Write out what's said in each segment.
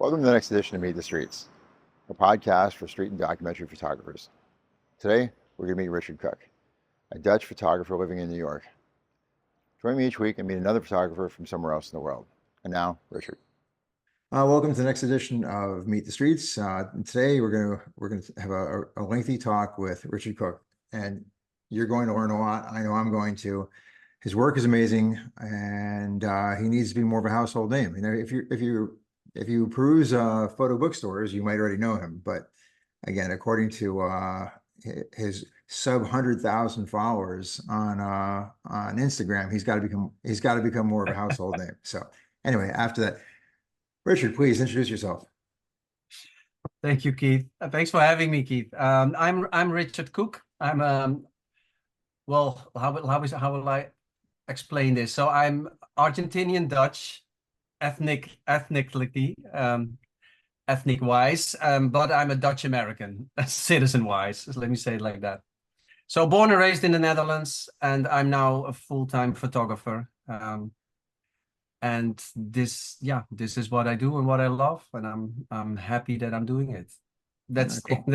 Welcome to the next edition of Meet the Streets, a podcast for street and documentary photographers. Today, we're going to meet Richard Koek, a Dutch photographer living in New York. Join me each week and meet another photographer from somewhere else in the world. And now, Richard. Welcome to the next edition of Meet the Streets. Today, we're gonna have a lengthy talk with Richard Koek, and you're going to learn a lot. I know I'm going to. His work is amazing, and he needs to be more of a household name. You know, if you peruse photo bookstores, you might already know him. But again, according to his sub 100,000 followers on Instagram, he's got to become more of a household name. So anyway, after that, Richard, please introduce yourself. Thank you, Keith. Thanks for having me, Keith. I'm Richard Koek. I'm well, how will I explain this? So I'm Argentinian Dutch, ethnically, ethnic-wise, but I'm a Dutch American, citizen-wise. Let me say it like that. So born and raised in the Netherlands, and I'm now a full-time photographer. And this is what I do and what I love, and I'm happy that I'm doing it. That's cool.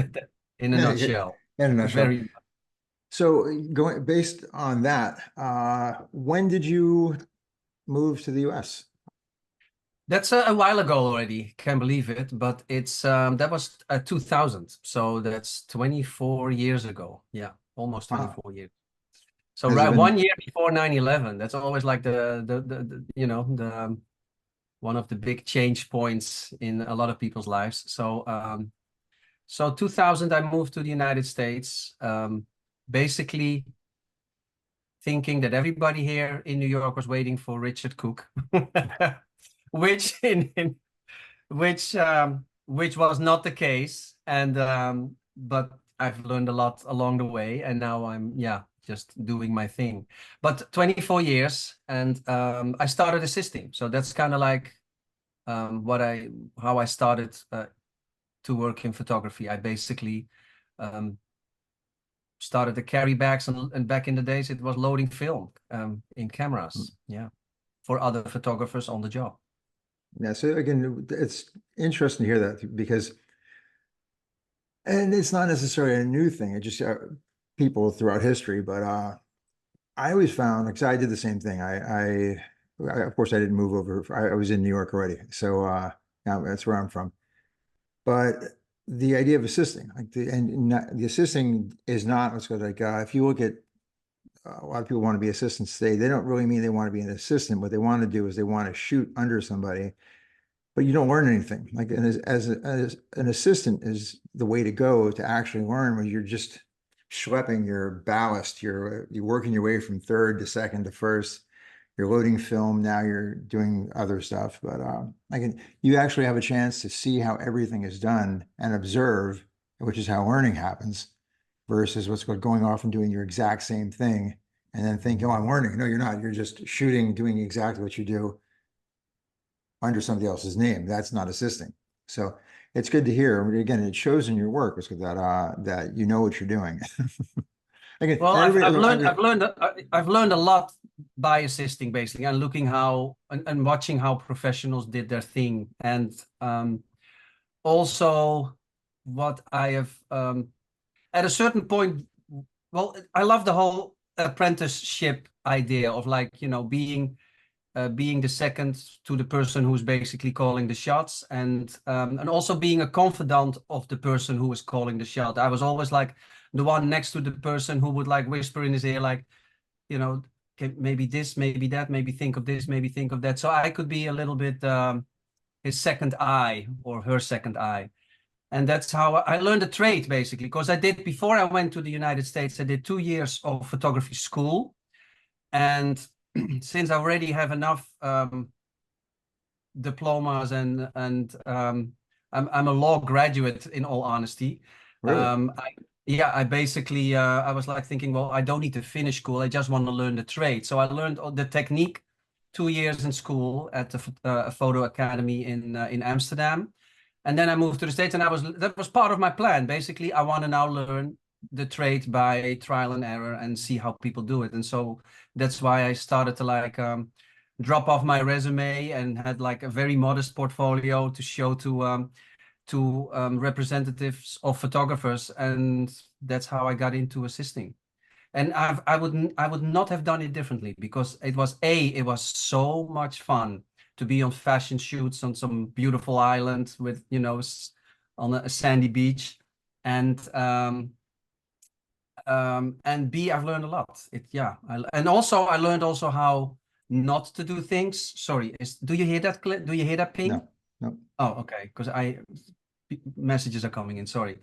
in a nutshell. In a nutshell. So based on that, when did you move to the US? That's a while ago already. Can't believe it, but it's that was 2000. So that's 24 years ago. Yeah, almost 24 years. So right, 1 year before 9/11. That's always like the one of the big change points in a lot of people's lives. So so 2000, I moved to the United States, basically thinking that everybody here in New York was waiting for Richard Koek, which was not the case. And but I've learned a lot along the way, and now I'm just doing my thing. But 24 years, and I started assisting. So that's kind of like how I started to work in photography. I basically started to carry bags, and back in the days it was loading film in cameras, for other photographers on the job. Yeah, so again, it's interesting to hear that, because, and it's not necessarily a new thing. It just people throughout history, but I always found, because I did the same thing. I of course I didn't move over. I was in New York already, so now that's where I'm from. But the idea of assisting, like the assisting is not, let's go like if you look at a lot of people want to be assistants today, they don't really mean they want to be an assistant. What they want to do is they want to shoot under somebody, but you don't learn anything. Like, and as an assistant is the way to go to actually learn, when you're just schlepping your ballast, you're working your way from third to second to first. You're loading film, now you're doing other stuff. But you actually have a chance to see how everything is done and observe, which is how learning happens, versus what's going off and doing your exact same thing and then think, oh, I'm learning. No, you're not. You're just shooting, doing exactly what you do under somebody else's name. That's not assisting. So it's good to hear. Again, it shows in your work that you know what you're doing. Again, well, I've learned a lot by assisting, basically, and looking how and watching how professionals did their thing, and also what I have at a certain point. Well, I love the whole apprenticeship idea of, like, being the second to the person who's basically calling the shots, and also being a confidant of the person who is calling the shot. I was always like the one next to the person who would like whisper in his ear, like, okay, maybe this, maybe that, maybe think of this, maybe think of that. So I could be a little bit his second eye or her second eye. And that's how I learned the trade, basically, because before I went to the United States, I did 2 years of photography school. And since I already have enough diplomas and I'm a law graduate, in all honesty. Really? I basically I was like thinking, well, I don't need to finish school. I just want to learn the trade. So I learned the technique 2 years in school at the photo academy in Amsterdam, and then I moved to the States, and that was part of my plan. Basically, I want to now learn the trade by trial and error and see how people do it. And so that's why I started to like drop off my resume and had like a very modest portfolio to show to representatives of photographers, and that's how I got into assisting. And I would not have done it differently, because it was so much fun to be on fashion shoots on some beautiful island with, you know, on a sandy beach, and B, I've learned a lot. And also I learned also how not to do things. Sorry, do you hear that? Do you hear that ping? No, no. Oh, okay, because messages are coming in. Sorry,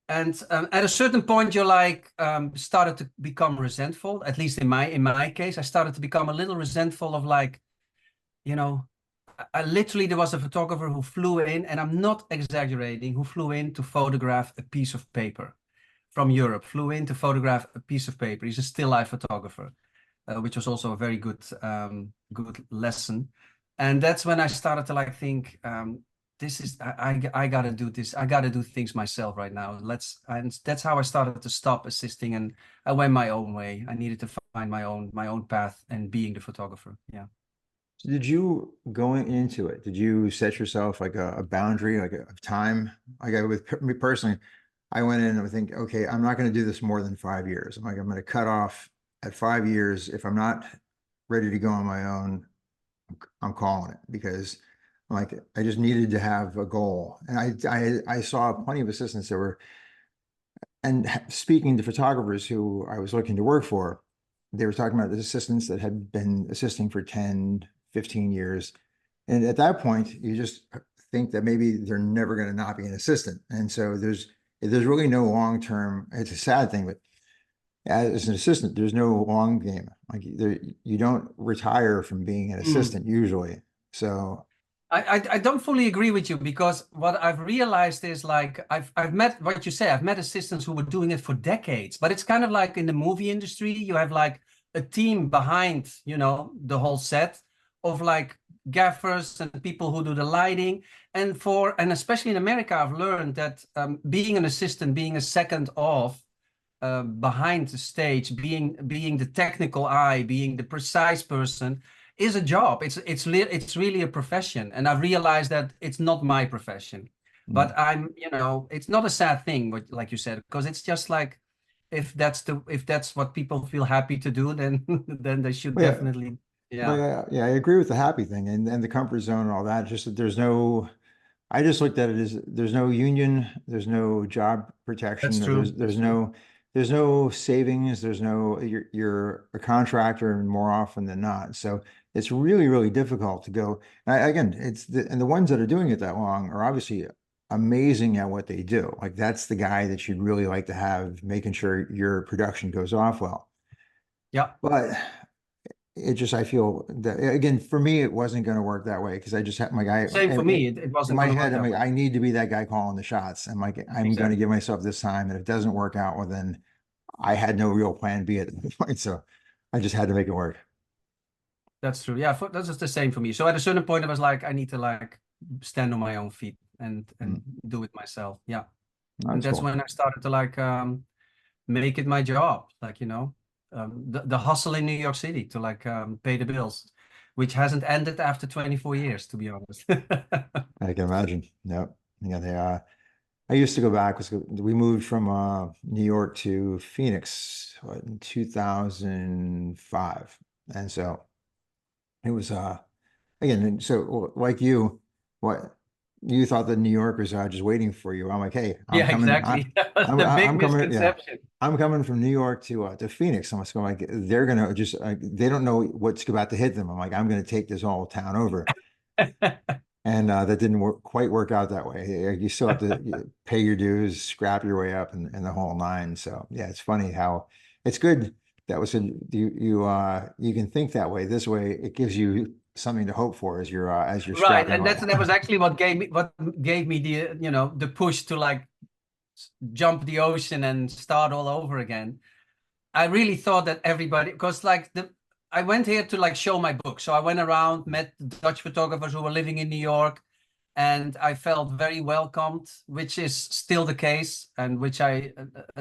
and at a certain point, you're like started to become resentful. At least in my case, I started to become a little resentful of, like, you know, I literally, there was a photographer who flew in, and I'm not exaggerating, who flew in to photograph a piece of paper from Europe. Flew in to photograph a piece of paper. He's a still life photographer, which was also a very good good lesson. And that's when I started to like think, this is, I gotta do this. I gotta do things myself right now. And that's how I started to stop assisting, and I went my own way. I needed to find my own path and being the photographer. Yeah. So did you, going into it, did you set yourself like a boundary, like a time? Like with me personally, I went in and I think, okay, I'm not going to do this more than 5 years. I'm like, I'm going to cut off at 5 years. If I'm not ready to go on my own, I'm calling it, because like I just needed to have a goal. And I saw plenty of assistants that were, and speaking to photographers who I was looking to work for, they were talking about the assistants that had been assisting for 10, 15 years. And at that point, you just think that maybe they're never going to not be an assistant. And so there's really no long-term, it's a sad thing, but as an assistant, there's no long game. Like you don't retire from being an assistant usually. So I don't fully agree with you, because what I've realized is, like, I've met what you say. I've met assistants who were doing it for decades, but it's kind of like in the movie industry, you have like a team behind, you know, the whole set of like gaffers and people who do the lighting. And especially in America, I've learned that being an assistant, being a second off behind the stage, being the technical eye, being the precise person, is a job. It's really a profession, and I realized that it's not my profession. But I'm, you know, it's not a sad thing, but like you said, because it's just like, if that's what people feel happy to do, then then they should definitely. Yeah, I agree with the happy thing and the comfort zone and all that. Just that there's no, I just looked at it as there's no union, there's no job protection, That's true. there's no savings, there's no, you're a contractor, and more often than not. So it's really, really difficult to go. Again, and the ones that are doing it that long are obviously amazing at what they do. Like that's the guy that you'd really like to have making sure your production goes off well. Yeah. But it just, I feel that again, for me, it wasn't going to work that way, because I just had my guy. Same for me. It wasn't in my gonna head. work I'm that like, way. I need to be that guy calling the shots. I'm like, I'm going to give myself this time, and if it doesn't work out, well, then I had no real plan B at the point, so I just had to make it work. That's true. Yeah, that's just the same for me. So at a certain point, I was like, I need to like stand on my own feet and do it myself. Yeah. And that's cool. when I started to like make it my job, like, you know, the hustle in New York City to like pay the bills, which hasn't ended after 24 years, to be honest. I can imagine. Yep. Yeah, I used to go back. We moved from New York to Phoenix in 2005, and so it was again. So like you, what you thought that New Yorkers are just waiting for you. I'm like, hey, I'm Yeah, coming. exactly. That was the big misconception. Yeah, I'm coming from New York to Phoenix. I'm like, they're gonna just they don't know what's about to hit them. I'm like, I'm gonna take this whole town over. And that didn't quite work out that way. You still have to pay your dues, scrap your way up, and the whole nine. So yeah, it's funny how it's good that was you can think that way. This way, it gives you something to hope for as you're Right, strapping and up. that was actually what gave me the, you know, the push to like jump the ocean and start all over again. I really thought that everybody, because like I went here to like show my book. So I went around, met Dutch photographers who were living in New York, and I felt very welcomed, which is still the case, and which I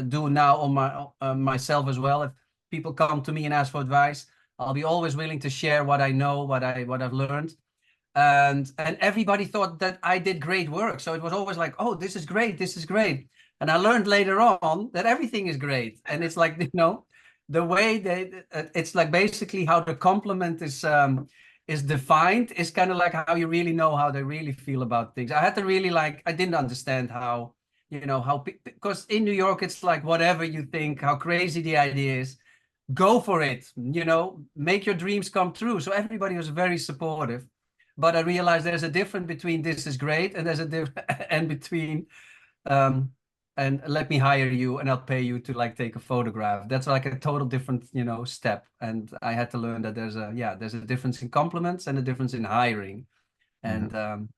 do now on myself as well. If people come to me and ask for advice, I'll be always willing to share what I know, what I've learned. And everybody thought that I did great work. So it was always like, oh, this is great, this is great. And I learned later on that everything is great. And it's like, you know, the way it's like basically how the compliment is defined is kind of like how you really know how they really feel about things. I had to really like, I didn't understand how, you know, how, because in New York, it's like whatever you think, how crazy the idea is, go for it, you know, make your dreams come true. So everybody was very supportive. But I realized there's a difference between this is great and there's a difference and between and let me hire you and I'll pay you to like take a photograph. That's like a total different, you know, step. And I had to learn that there's a difference in compliments and a difference in hiring and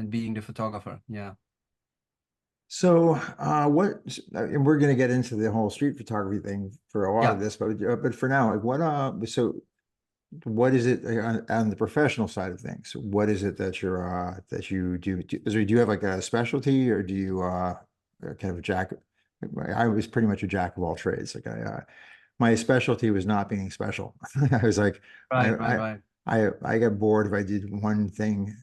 being the photographer. Yeah. So and we're going to get into the whole street photography thing for a lot of this, but for now, like what is it on the professional side of things? What is it that that you do? Do you have like a specialty, or do you kind of a jack? I was pretty much a jack of all trades. Like my specialty was not being special. I was like, Right. I got bored if I did one thing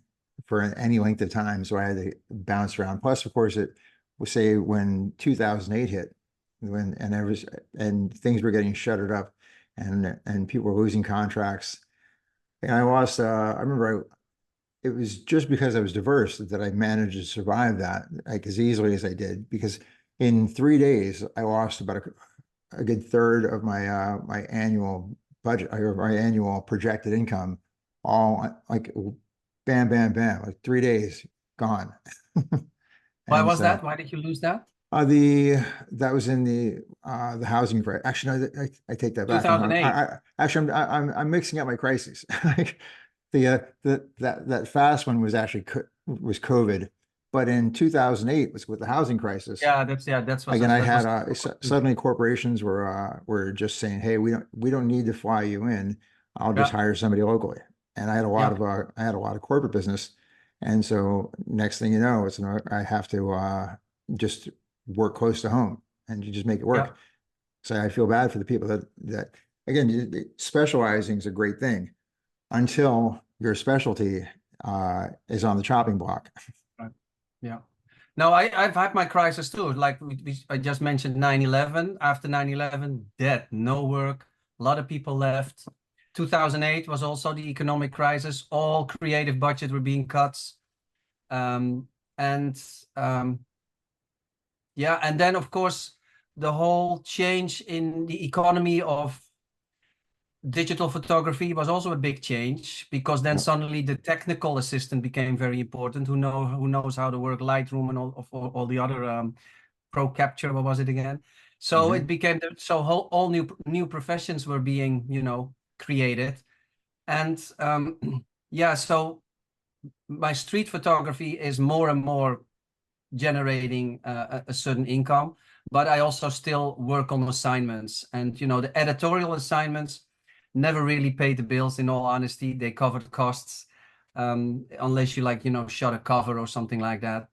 for any length of time, so I had to bounce around. Plus, of course, it was, say, when 2008 hit, and things were getting shuttered up, and people were losing contracts, and I lost. I remember it was just because I was diverse that I managed to survive that like as easily as I did, because in 3 days I lost about a good third of my my annual budget, or my annual projected income, all like bam, bam, bam, like 3 days gone. Why And was so that? Why did you lose that? that was in the housing crisis. Actually, no, I take that back. 2008. Actually I'm mixing up my crises. Like that fast one was actually was COVID, but in 2008 was with the housing crisis. That's what Again, I that had was. suddenly corporations were just saying, "Hey, we don't need to fly you in. I'll just Yeah, hire somebody locally." And I had a lot yeah, of I had a lot of corporate business, and so next thing you know, I have to just work close to home, and you just make it yeah. work. So I feel bad for the people that again, specializing is a great thing until your specialty is on the chopping block. Right. Yeah. No, I've had my crisis too. Like I just mentioned 9/11. After 9/11, dead, no work. A lot of people left. 2008 was also the economic crisis. All creative budget were being cut. Um, and yeah, and then of course the whole change in the economy of digital photography was also a big change, because then suddenly the technical assistant became very important, who knows how to work Lightroom and all the other pro capture. What was it again? So it became all new professions were being, you know, created. And yeah, so my street photography is more and more generating a certain income, but I also still work on assignments, and you know, the editorial assignments never really paid the bills. In all honesty, they covered costs, unless you like, you know, shot a cover or something like that.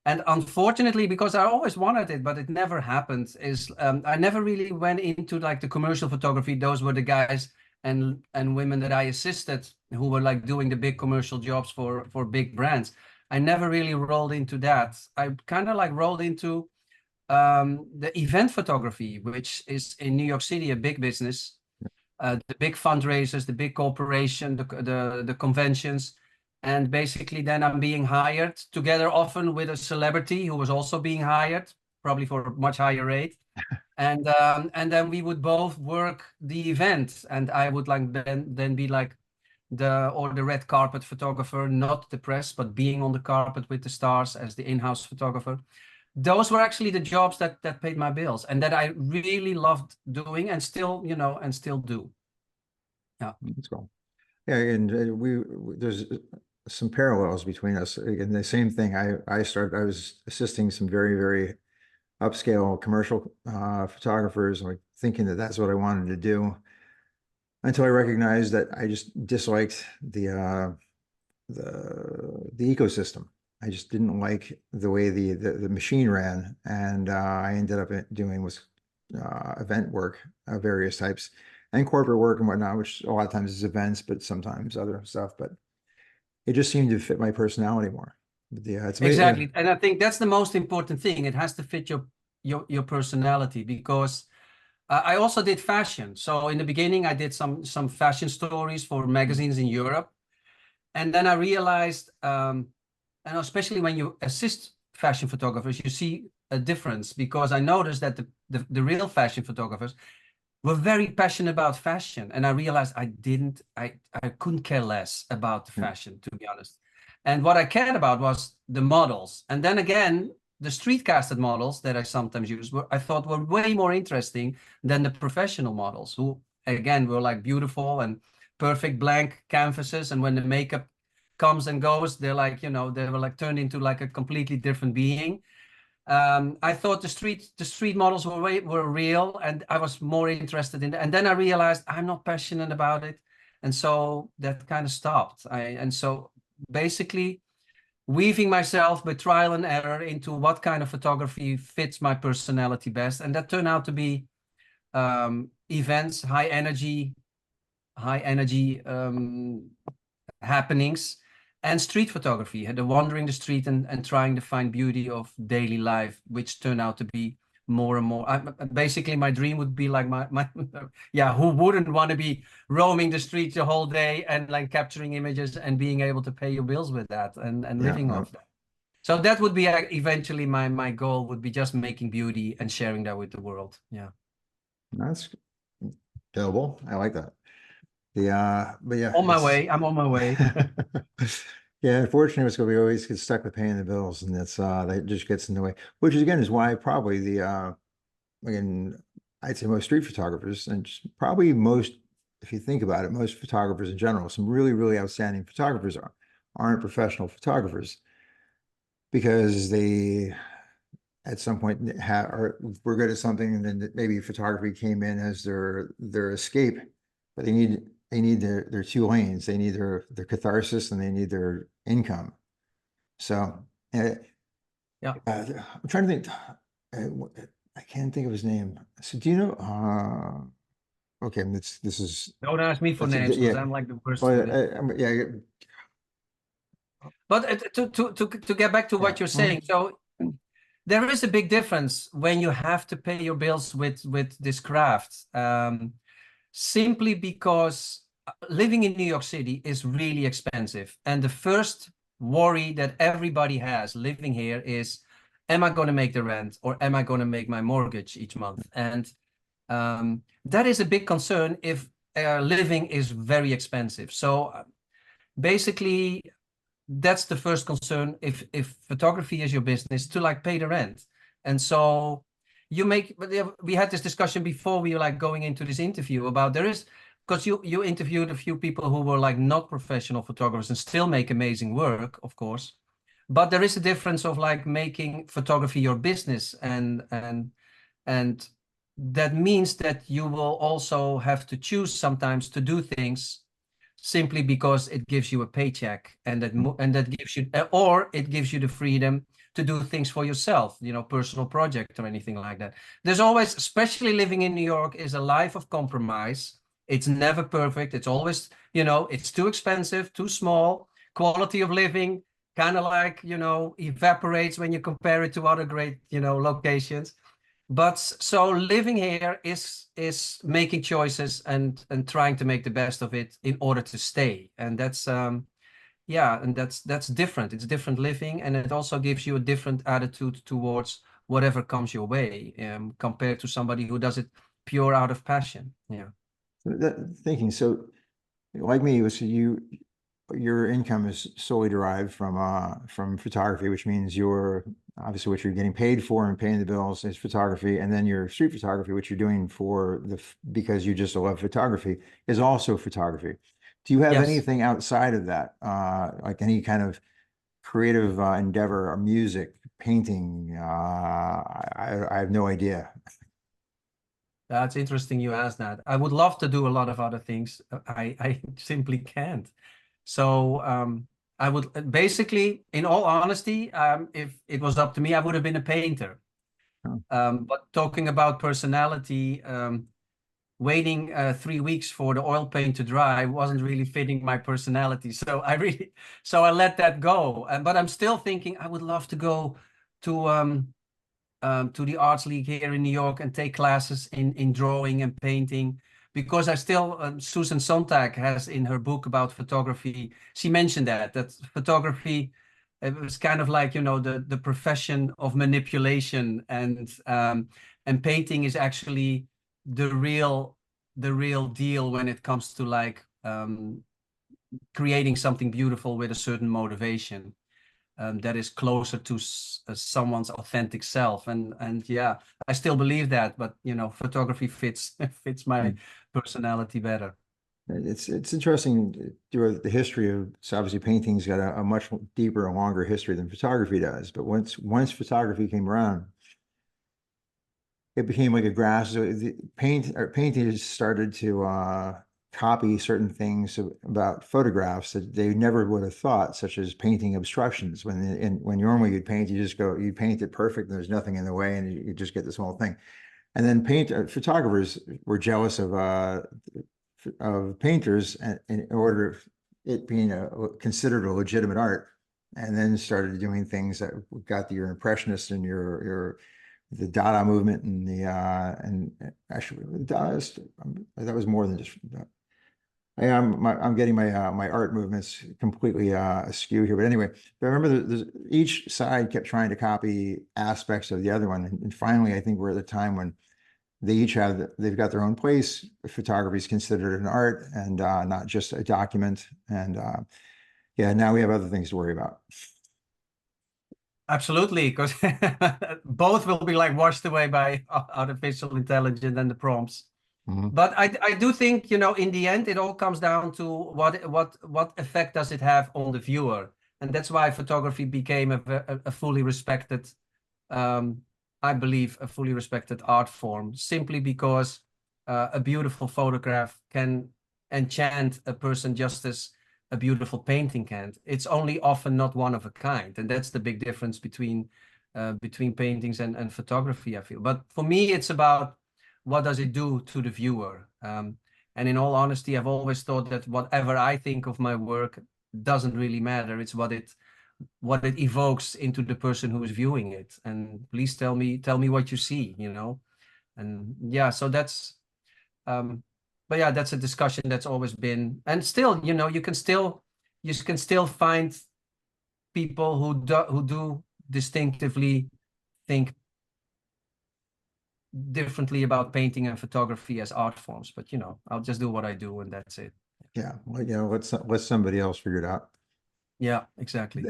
And unfortunately, because I always wanted it, but it never happened, is I never really went into like the commercial photography. Those were the guys and women that I assisted who were like doing the big commercial jobs for big brands. I never really rolled into that. I kind of like rolled into the event photography, which is in New York City a big business. The big fundraisers, the big corporation, the conventions. And basically then I'm being hired together often with a celebrity who was also being hired, probably for a much higher rate. And then we would both work the event, and I would like then be like the red carpet photographer, not the press, but being on the carpet with the stars as the in-house photographer. Those were actually the jobs that paid my bills and that I really loved doing, and still, you know, and still do. Yeah. Let's go. Yeah, and there's some parallels between us. And the same thing. I was assisting some very, very upscale commercial photographers, like thinking that that's what I wanted to do, until I recognized that I just disliked the ecosystem. I just didn't like the way the machine ran, and I ended up doing event work of various types. and corporate work and whatnot, which a lot of times is events, but sometimes other stuff. But it just seemed to fit my personality more. But yeah, it's amazing. Exactly. And I think that's the most important thing. It has to fit your personality, because I also did fashion. So in the beginning, I did some fashion stories for magazines in Europe. And then I realized, and especially when you assist fashion photographers, you see a difference, because I noticed that the real fashion photographers were very passionate about fashion. And I realized I couldn't care less about the fashion, to be honest. And what I cared about was the models. And then again, the street casted models that I sometimes use I thought were way more interesting than the professional models, who again were like beautiful and perfect blank canvases. And when the makeup comes and goes, they're like, they were like turned into like a completely different being. I thought the street models were real, and I was more interested in it. And then I realized I'm not passionate about it, and so that kind of stopped. And so basically weaving myself by trial and error into what kind of photography fits my personality best, and that turned out to be events, high energy happenings, and street photography, the wandering the street and trying to find beauty of daily life, which turned out to be more and more. Basically, my dream would be like my yeah, who wouldn't want to be roaming the streets the whole day and like capturing images and being able to pay your bills with that and living off that. So that would be eventually my goal would be just making beauty and sharing that with the world. Yeah. That's doable. I like that. But yeah, On my way. I'm on my way. yeah, unfortunately, we always get stuck with paying the bills, and that just gets in the way. Which is again is why probably again, I'd say most street photographers, and just probably most, if you think about it, most photographers in general, some really, really outstanding photographers aren't professional photographers, because they at some point were good at something, and then maybe photography came in as their escape, but they need their two lanes. They need their catharsis, and they need their income. So yeah, I'm trying to think. I can't think of his name. So do you know? Okay, this is. Don't ask me for names, because I'm like the worst. Yeah. But to get back to what you're saying, so there is a big difference when you have to pay your bills with this craft, simply because living in New York City is really expensive. And the first worry that everybody has living here is, am I going to make the rent, or am I going to make my mortgage each month? And that is a big concern if living is very expensive. So basically, that's the first concern if photography is your business, to like pay the rent. And so we had this discussion before we were like going into this interview about because you interviewed a few people who were like not professional photographers and still make amazing work, of course, but there is a difference of like making photography your business, and that means that you will also have to choose sometimes to do things simply because it gives you a paycheck, and that gives you, or it gives you the freedom to do things for yourself, personal project or anything like that. There's always, especially living in New York, is a life of compromise. It's never perfect. It's always, it's too expensive, too small. Quality of living kind of like, evaporates when you compare it to other great, locations. But so living here is making choices and trying to make the best of it in order to stay. And that's and that's different. It's different living, and it also gives you a different attitude towards whatever comes your way, compared to somebody who does it pure out of passion. Yeah. Thinking, so like me, so your income is solely derived from photography, which means obviously what you're getting paid for and paying the bills is photography, and then your street photography, which you're doing because you just love photography, is also photography. Do you have anything outside of that, like any kind of creative endeavor, or music, painting? I have no idea. That's interesting you asked that. I would love to do a lot of other things. I simply can't. So I would basically, in all honesty, if it was up to me, I would have been a painter. But talking about personality, waiting 3 weeks for the oil paint to dry wasn't really fitting my personality. So I let that go. But I'm still thinking I would love to go to the Arts League here in New York and take classes in drawing and painting, because I still, Susan Sontag has in her book about photography, she mentioned that photography, it was kind of like, the profession of manipulation, and painting is actually the real deal when it comes to like creating something beautiful with a certain motivation. That is closer to someone's authentic self, and yeah, I still believe that, but photography fits my personality better. It's interesting through the history of, so obviously painting's got a much deeper and longer history than photography does. But once photography came around, it became like a grass. So painters started to copy certain things about photographs that they never would have thought, such as painting obstructions. When normally you'd paint, you paint it perfect, and there's nothing in the way, and you just get this whole thing. And then photographers were jealous of painters in order it being considered a legitimate art, and then started doing things that got your impressionists and the Dada movement and and actually the Dadaist, that was more than just. I'm getting my art movements completely askew here, but anyway, but I remember each side kept trying to copy aspects of the other one, and finally, I think we're at the time when they've got their own place. Photography is considered an art and not just a document, and yeah, now we have other things to worry about. Absolutely, because both will be like washed away by artificial intelligence and the prompts. Mm-hmm. But I do think, in the end, it all comes down to what effect does it have on the viewer. And that's why photography became a fully respected, I believe, a fully respected art form, simply because a beautiful photograph can enchant a person just as a beautiful painting can. It's only often not one of a kind. And that's the big difference between paintings and photography, I feel. But for me, it's about, what does it do to the viewer? And in all honesty, I've always thought that whatever I think of my work doesn't really matter. It's what it evokes into the person who is viewing it. And please tell me what you see, And yeah, so that's, but yeah, that's a discussion that's always been, and still, you can still find people who do distinctively think differently about painting and photography as art forms, but I'll just do what I do, and that's it. Yeah, well, let somebody else figure it out. Yeah, exactly.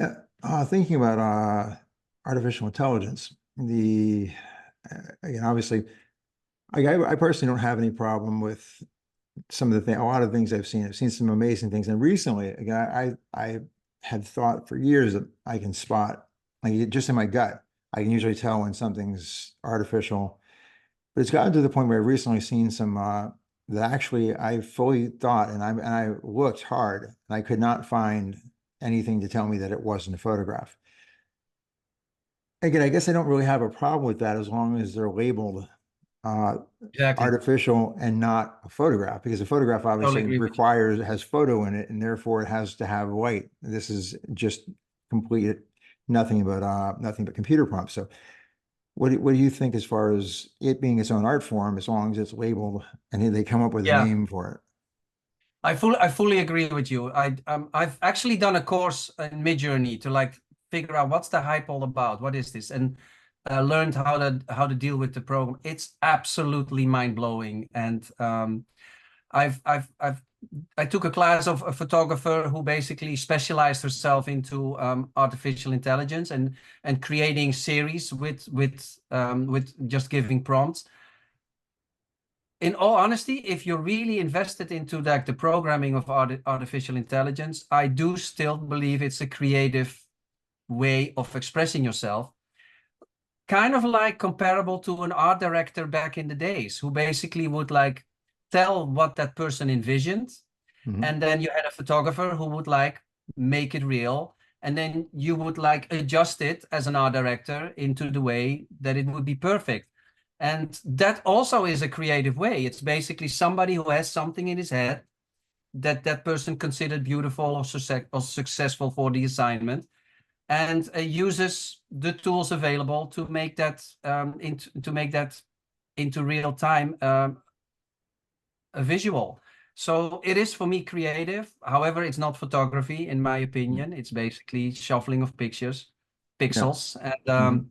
Thinking about artificial intelligence, again, obviously, I personally don't have any problem with some of a lot of things I've seen. I've seen some amazing things, and recently, again, I had thought for years that I can spot, like just in my gut, I can usually tell when something's artificial. But it's gotten to the point where I've recently seen some that actually I fully thought, and I looked hard, and I could not find anything to tell me that it wasn't a photograph. Again, I guess I don't really have a problem with that as long as they're labeled Exactly. artificial and not a photograph, because a photograph obviously has photo in it, and therefore it has to have light. This is just complete nothing but computer prompts. So what do you think as far as it being its own art form, as long as it's labeled and they come up with a name for it? I fully agree with you. I've actually done a course in Midjourney to like figure out what's the hype all about, what is this, and learned how to deal with the program. It's absolutely mind-blowing, and I took a class of a photographer who basically specialized herself into artificial intelligence and creating series with just giving prompts. In all honesty, if you're really invested into like the programming of artificial intelligence, I do still believe it's a creative way of expressing yourself. Kind of like comparable to an art director back in the days, who basically would like tell what that person envisioned. Mm-hmm. And then you had a photographer who would like make it real. And then you would like adjust it as an art director into the way that it would be perfect. And that also is a creative way. It's basically somebody who has something in his head that that person considered beautiful or successful for the assignment, and uses the tools available to make that into real time a visual. So it is for me creative. However, it's not photography, in my opinion. It's basically shuffling of pixels, and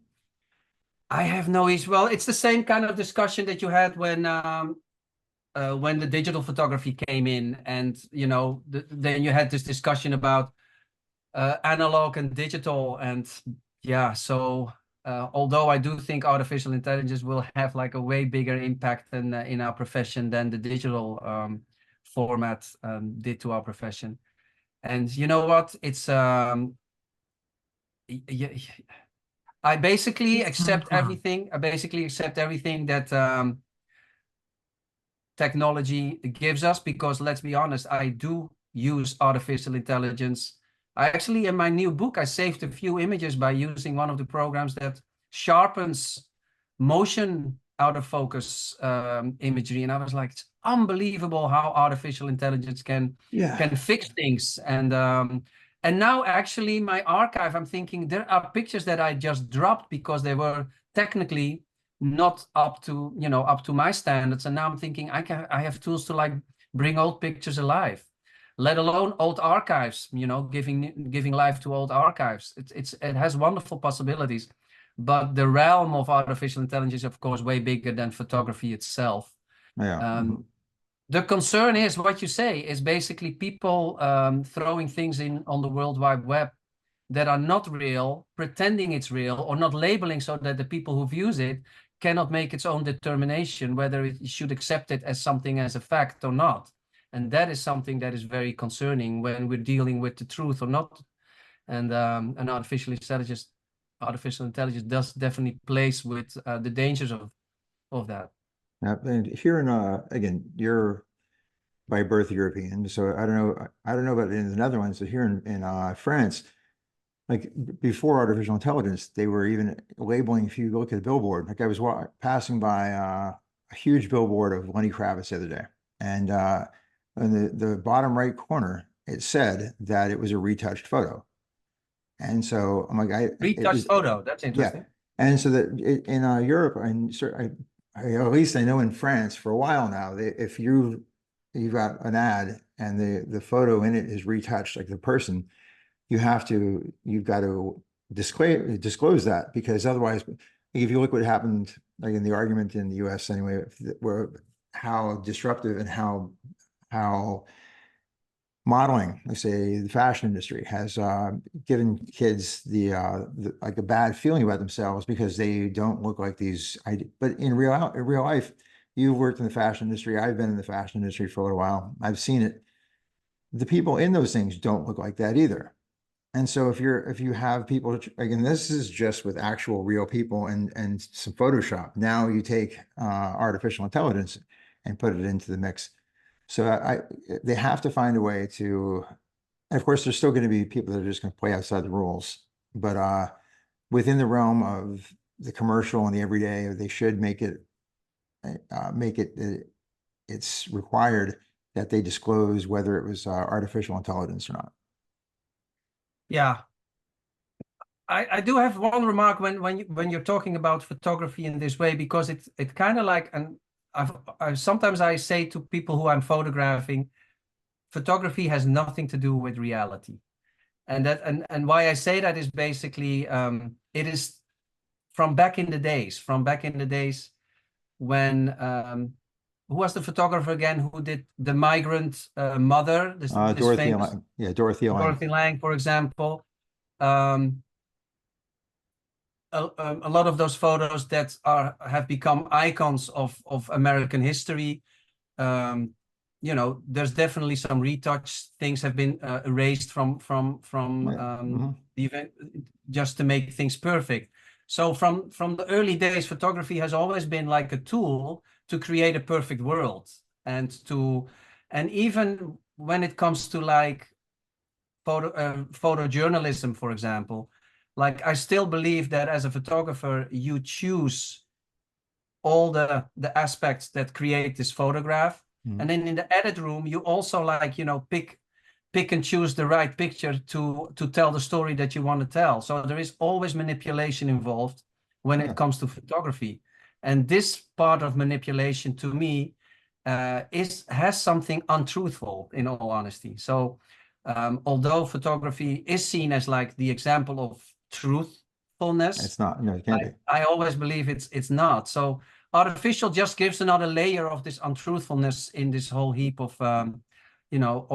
I have no issue. Well, it's the same kind of discussion that you had when the digital photography came in, and then you had this discussion about analog and digital, and yeah. So although I do think artificial intelligence will have like a way bigger impact than in our profession than the digital format did to our profession. And you know what? It's I basically accept everything. I basically accept everything that technology gives us, because let's be honest, I do use artificial intelligence. I actually, in my new book, I saved a few images by using one of the programs that sharpens motion out of focus imagery, and I was like, it's unbelievable how artificial intelligence can fix things. And now actually my archive, I'm thinking there are pictures that I just dropped because they were technically not up to my standards, and now I'm thinking I have tools to like bring old pictures alive, let alone old archives, giving life to old archives. It has wonderful possibilities, but the realm of artificial intelligence is of course way bigger than photography itself. The concern is what you say is basically people throwing things in on the World Wide Web that are not real, pretending it's real, or not labeling, so that the people who views it cannot make its own determination whether it should accept it as something as a fact or not. And that is something that is very concerning when we're dealing with the truth or not. And artificial intelligence does definitely plays with the dangers of that. And here in again, you're by birth European, so I don't know about in the Netherlands, but here in France, like before artificial intelligence, they were even labeling. If you look at a billboard, like I was passing by a huge billboard of Lenny Kravitz the other day, and in the bottom right corner, it said that it was a retouched photo. And so I'm like, retouched photo. That's interesting. Yeah. And so that in Europe, at least I know in France for a while now, if you've got an ad and the photo in it is retouched, like the person, you've got to disclose that, because otherwise, if you look what happened, like in the argument in the US anyway, where how disruptive and how modeling, let's say the fashion industry, has given kids like a bad feeling about themselves because they don't look like these. But in real life, you've worked in the fashion industry. I've been in the fashion industry for a little while. I've seen it. The people in those things don't look like that either. And so if you have people, again, this is just with actual real people and some Photoshop. Now you take artificial intelligence and put it into the mix. So they have to find a way to, and of course, there's still going to be people that are just going to play outside the rules, but within the realm of the commercial and the everyday, they should make it it's required that they disclose whether it was artificial intelligence or not. Yeah. I do have one remark when you're talking about photography in this way, because it kind of like, and sometimes I say to people who I'm photographing, photography has nothing to do with reality. And why I say that is basically it is from back in the days when who was the photographer again who did the migrant mother? Dorothy Lang. Yeah, Dorothy Lang. Dorothy Lang, for example. A lot of those photos that have become icons of American history. There's definitely some retouch. Things have been erased from the event just to make things perfect. So from the early days, photography has always been like a tool to create a perfect world, and even when it comes to like photojournalism, for example, like I still believe that as a photographer, you choose all the aspects that create this photograph. Mhm. And then in the edit room, you also like, pick and choose the right picture to tell the story that you want to tell. So there is always manipulation involved when Yeah. it comes to photography. And this part of manipulation to me has something untruthful, in all honesty. So although photography is seen as like the example of truthfulness, It's not, no, it can't be. I always believe it's not. So artificial just gives another layer of this untruthfulness in this whole heap of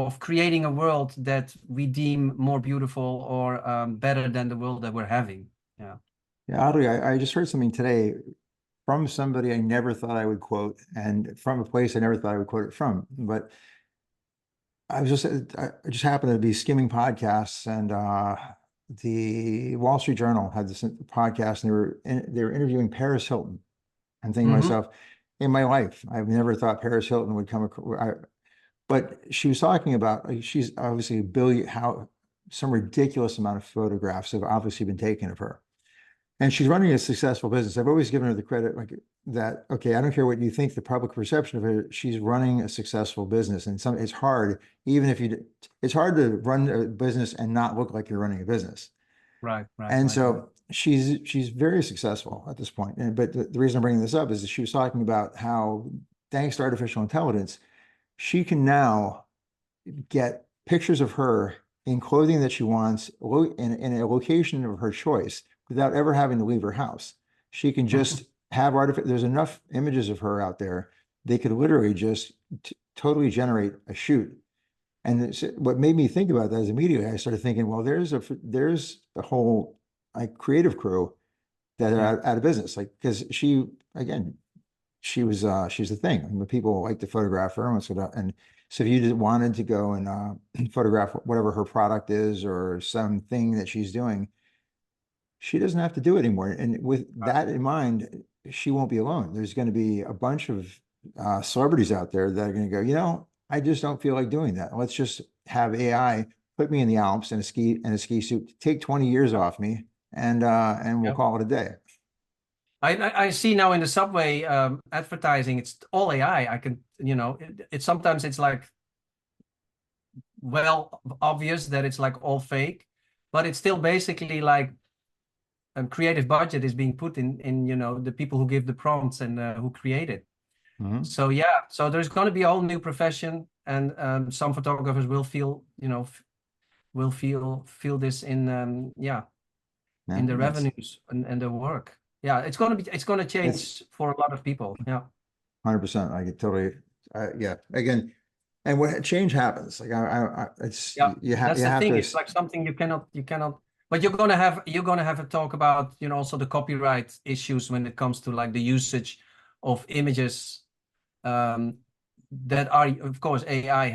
of creating a world that we deem more beautiful or better than the world that we're having. Yeah. Yeah, oddly, I just heard something today from somebody I never thought I would quote, and from a place I never thought I would quote it from. But I just happened to be skimming podcasts, and the Wall Street Journal had this podcast, and they were interviewing Paris Hilton. I'm thinking to myself, in my life, I've never thought Paris Hilton would come across. But she was talking about, like, she's obviously some ridiculous amount of photographs have obviously been taken of her. And she's running a successful business. I've always given her the credit, like, that, okay, I don't care what you think, the public perception of her, she's running a successful business. And it's hard, it's hard to run a business and not look like you're running a business. Right. And so she's very successful at this point. But the reason I'm bringing this up is that she was talking about how, thanks to artificial intelligence, she can now get pictures of her in clothing that she wants in a location of her choice without ever having to leave her house. She can just have there's enough images of her out there. They could literally just totally generate a shoot. And what made me think about that is immediately I started thinking, well, there's a whole like creative crew that are out of business. Like, because she's the thing. I mean, people like to photograph her, and so if you just wanted to go and photograph whatever her product is or something that she's doing, she doesn't have to do it anymore. And with that in mind, she won't be alone. There's going to be a bunch of celebrities out there that are going to go, I just don't feel like doing that. Let's just have AI put me in the Alps in a ski suit, take 20 years off me, and we'll call it a day. I see now in the subway advertising, it's all AI. I can, sometimes it's like, well, obvious that it's like all fake, but it's still basically like a creative budget is being put in the people who give the prompts and who create it. So yeah, so there's going to be a whole new profession, and some photographers will feel feel this in in the revenues and the work. Yeah, it's going to change for a lot of people. Yeah, 100%. I get totally. Yeah. Again, and what change happens, like it's that's the thing. It's like something you cannot. But you're gonna have a talk about also the copyright issues when it comes to like the usage of images. That are, of course, AI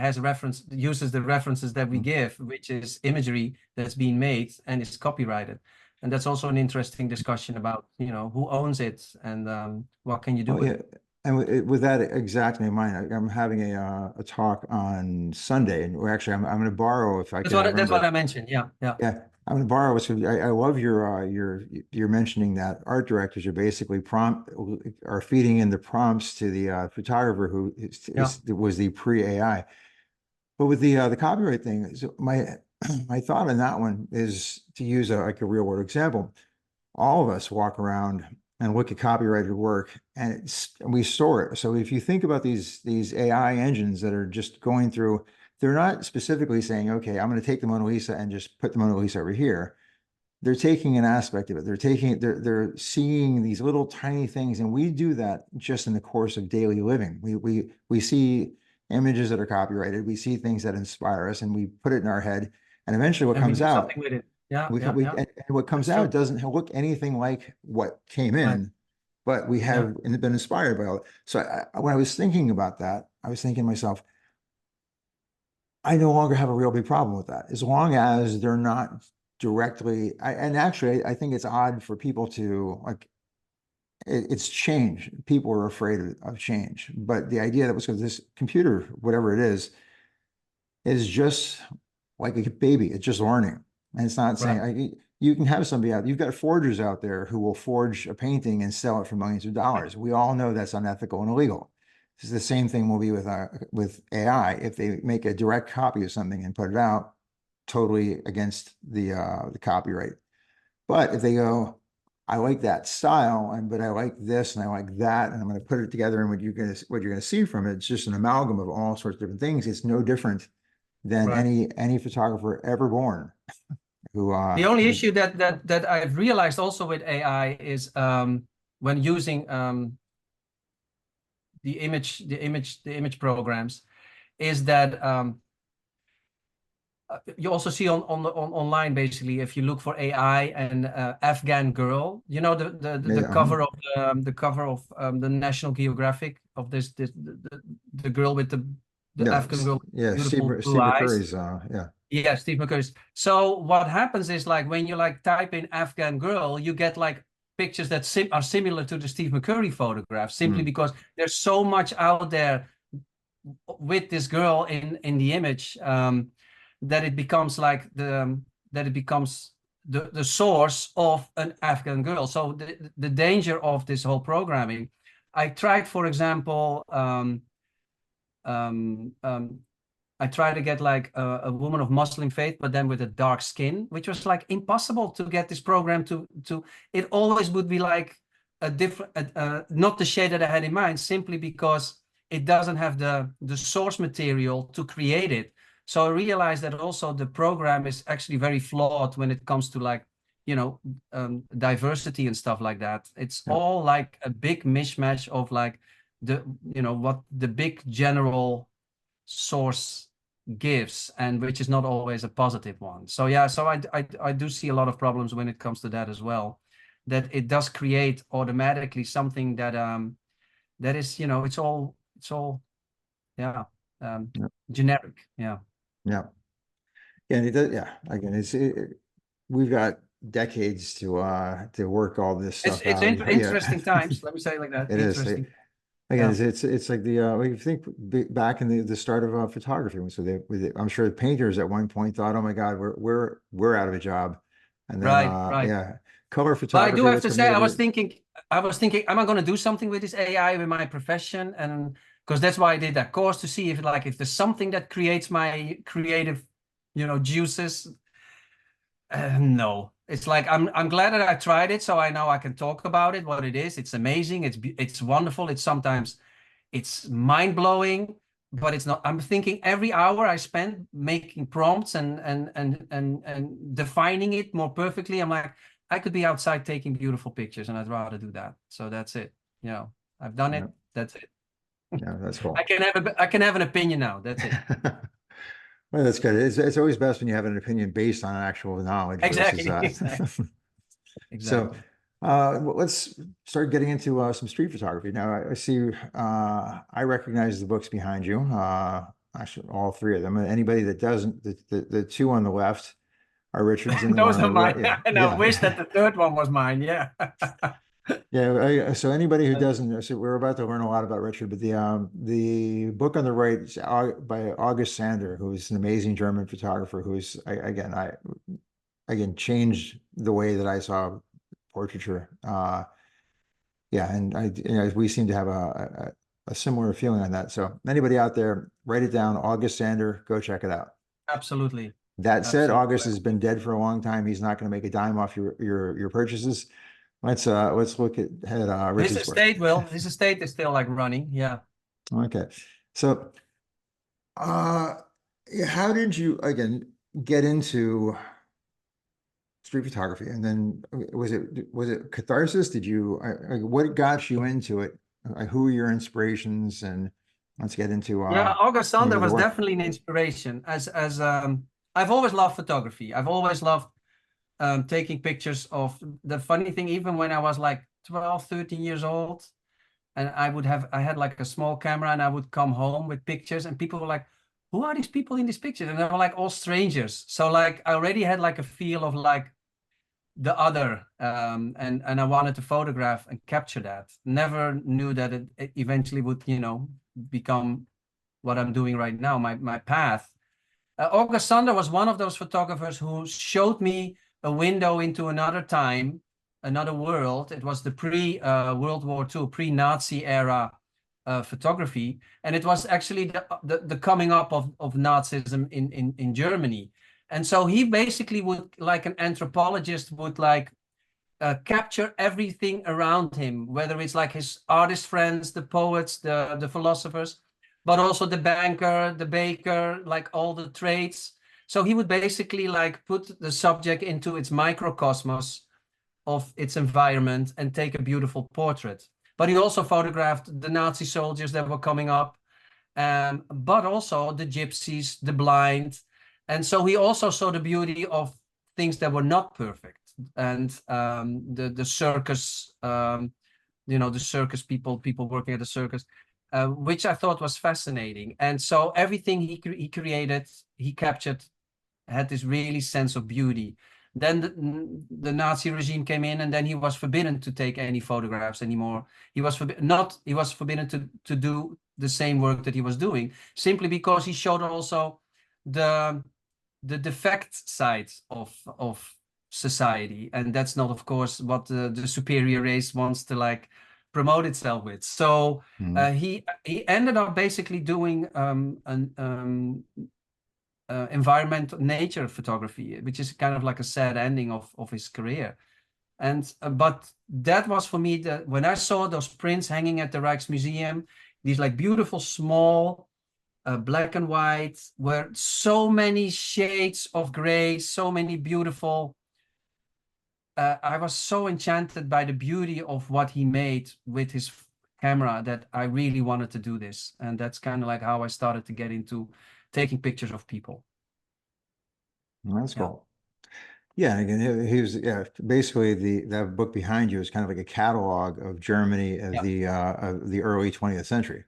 uses the references that we give, which is imagery that's being made and is copyrighted. And that's also an interesting discussion about, who owns it and what can you do with it. And with that exactly in mind, I'm having a talk on Sunday, and actually I'm going to borrow, if I can. That's what I mentioned. Yeah. I'm going to borrow. So I love you're mentioning that art directors are basically are feeding in the prompts to the photographer who was the pre-AI. But with the copyright thing, so my thought on that one is to use like a real world example. All of us walk around and look at copyrighted work, and we store it. So if you think about these AI engines that are just going through, they're not specifically saying, okay, I'm going to take the Mona Lisa and just put the Mona Lisa over here. They're taking an aspect of it. They're seeing these little tiny things, and we do that just in the course of daily living. We see images that are copyrighted. We see things that inspire us, and we put it in our head. And eventually, what comes out, something with it. and what comes out doesn't look anything like what came in, but we have been inspired by all it. So when I was thinking about that, I was thinking to myself, I no longer have a real big problem with that, as long as they're not directly. And actually, I think it's odd for people to like. It's change. People are afraid of change, but the idea that was because this computer, whatever it is just like a baby. It's just learning. And it's not saying you can have somebody out, you've got forgers out there who will forge a painting and sell it for millions of dollars. We all know that's unethical and illegal. This is the same thing will be with AI. If they make a direct copy of something and put it out, totally against the copyright. But if they go, I like that style, but I like this and I like that, and I'm going to put it together, and what you're going to see from it, it's just an amalgam of all sorts of different things. It's no different than any photographer ever born. Who the only issue that I've realized also with AI is when using the image programs, is that you also see online, basically, if you look for AI and Afghan girl, you know, the cover of the cover of the National Geographic of the girl with the Afghan girl, Steve McCurry's, yeah, Steve McCurry's. So what happens is, like, when you like type in Afghan girl, you get like pictures that are similar to the Steve McCurry photograph, simply because there's so much out there with this girl in the image, that it becomes like the source of an Afghan girl. So the danger of this whole programming, I tried, for example, I tried to get like a woman of Muslim faith, but then with a dark skin, which was like impossible to get this program to. It always would be like a different, not the shade that I had in mind, simply because it doesn't have the source material to create it. So I realized that also the program is actually very flawed when it comes to, like, you know, diversity and stuff like that. It's all like a big mismatch of like what the big general source gives, and which is not always a positive one. So yeah, so I do see a lot of problems when it comes to that as well, that it does create automatically something that that is, you know, it's all generic. And it does, again, we've got decades to work all this stuff It's out. interesting times, let me say it like that. It is. Again, it's like you think back in the start of photography. So I'm sure the painters at one point thought, "Oh my God, we're out of a job," and then color photography. But I do have to say, I was thinking, am I going to do something with this AI with my profession? And because that's why I did that course, to see if there's something that creates my creative, juices. No, it's like I'm glad that I tried it, so I know I can talk about it, what it is. It's amazing. It's wonderful. It's mind blowing, but it's not. I'm thinking every hour I spend making prompts and defining it more perfectly, I'm like, I could be outside taking beautiful pictures, and I'd rather do that. So that's it. I've done it. That's it. Yeah, that's cool. I can have an opinion now. That's it. Well, that's good. It's always best when you have an opinion based on actual knowledge. Exactly. Versus, Exactly. So let's start getting into some street photography. Now, I see, I recognize the books behind you, actually all three of them. Anybody that doesn't, the two on the left are Richard's. And those are mine. Right, and I wish that the third one was mine. Yeah. So anybody who doesn't, so we're about to learn a lot about Richard, but the book on the right is by August Sander, who's an amazing German photographer, who's again changed the way that I saw portraiture. And we seem to have a similar feeling on that. So anybody out there, write it down. August Sander, go check it out. Absolutely. That said, August has been dead for a long time. He's not going to make a dime off your purchases. Let's look at Richard's His estate his estate is still like running. Yeah. Okay. So how did you again get into street photography? And then was it catharsis? Did you what got you into it? Who were your inspirations? And let's get into August Sander was definitely an inspiration. As I've always loved photography. I've always loved taking pictures of. The funny thing, even when I was like 12, 13 years old, and I had like a small camera, and I would come home with pictures, and people were like, who are these people in these pictures? And they were like all strangers. So like I already had like a feel of like the other, and I wanted to photograph and capture that. Never knew that it eventually would, become what I'm doing right now, my path. August Sander was one of those photographers who showed me a window into another time, another world. It was the pre-World War II, pre-Nazi era photography. And it was actually the coming up of Nazism in Germany. And so he basically would, like an anthropologist, would like capture everything around him, whether it's like his artist friends, the poets, the philosophers, but also the banker, the baker, like all the trades. So he would basically like put the subject into its microcosmos of its environment and take a beautiful portrait. But he also photographed the Nazi soldiers that were coming up, but also the gypsies, the blind. And so he also saw the beauty of things that were not perfect. And the circus, the circus people working at the circus, which I thought was fascinating. And so everything he created, he captured, had this really sense of beauty. Then the Nazi regime came in, and then he was forbidden to take any photographs anymore. He was forbidden to do the same work that he was doing, simply because he showed also the defect side of society, and that's not, of course, what the superior race wants to like promote itself with. So he ended up basically doing environmental nature photography, which is kind of like a sad ending of his career. And but that was for me when I saw those prints hanging at the Rijksmuseum, these like beautiful small black and white, where so many shades of gray, so many beautiful. I was so enchanted by the beauty of what he made with his camera that I really wanted to do this. And that's kind of like how I started to get into taking pictures of people. That's cool. Yeah, again, he was basically that book behind you is kind of like a catalog of Germany of the early 20th century.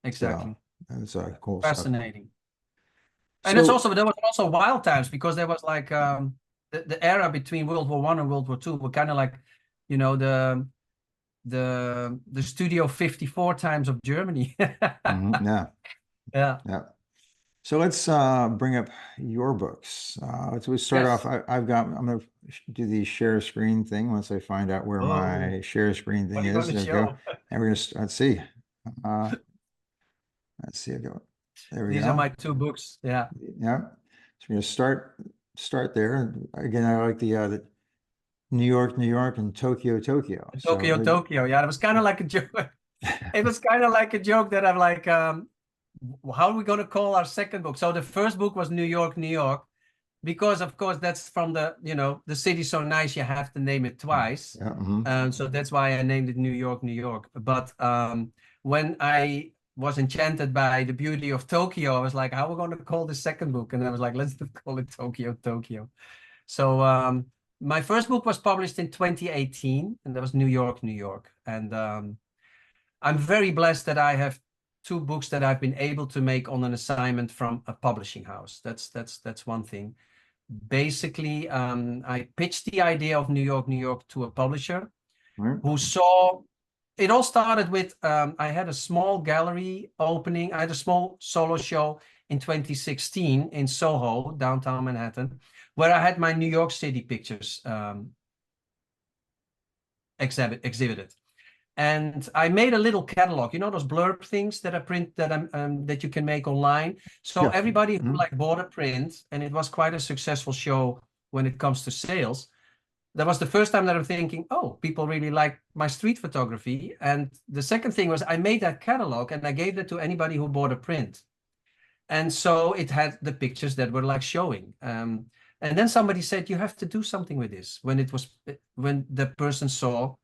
Exactly. So that's cool. Fascinating. And there was also wild times, because there was like the era between World War I and World War II were kind of like, the Studio 54 times of Germany. Yeah. Yeah. So let's bring up your books. So we start off. I'm going to do the share screen thing once I find out where my share screen thing is. There we go. And we're going to let's see. Let's see. There we go. These are my two books. Yeah. Yeah. So we're going to start there. Again, I like the New York, and Tokyo. Tokyo. Yeah, it was kind of like a joke. It was kind of like a joke that I'm like, how are we going to call our second book? So the first book was New York, because of course that's from the city's so nice you have to name it twice. Yeah. So that's why I named it New York. But when I was enchanted by the beauty of Tokyo, I was like, how are we going to call the second book? And I was like, let's call it Tokyo. So my first book was published in 2018, and that was New York. And I'm very blessed that I have two books that I've been able to make on an assignment from a publishing house. That's one thing. Basically, I pitched the idea of New York to a publisher who saw. It all started with I had a small gallery opening. I had a small solo show in 2016 in Soho, downtown Manhattan, where I had my New York City pictures exhibited. And I made a little catalog, those blurb things that I print that you can make online. So everybody who like bought a print, and it was quite a successful show when it comes to sales. That was the first time that I'm thinking, oh, people really like my street photography. And the second thing was I made that catalog and I gave it to anybody who bought a print. And so it had the pictures that were like showing. And then somebody said, you have to do something with this, when the person saw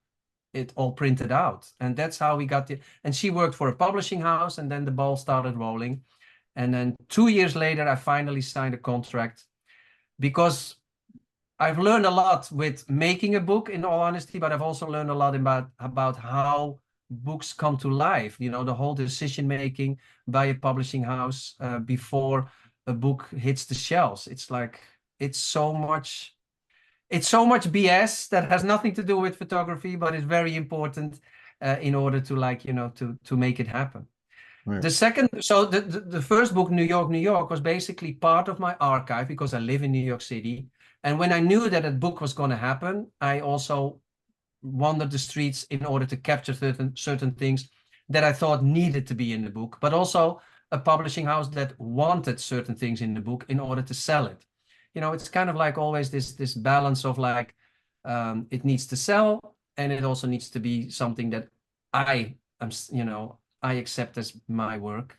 it all printed out. And that's how we got it. And she worked for a publishing house, and then the ball started rolling. And then 2 years later, I finally signed a contract, because I've learned a lot with making a book, in all honesty, but I've also learned a lot about how books come to life, the whole decision making by a publishing house before a book hits the shelves. It's like, it's so much BS that has nothing to do with photography, but is very important in order to to make it happen. Right. The second, so the first book, New York, New York, was basically part of my archive because I live in New York City. And when I knew that a book was going to happen, I also wandered the streets in order to capture certain things that I thought needed to be in the book, but also a publishing house that wanted certain things in the book in order to sell it. You know, it's kind of like always this balance of like, it needs to sell, and it also needs to be something that I am, you know, I accept as my work.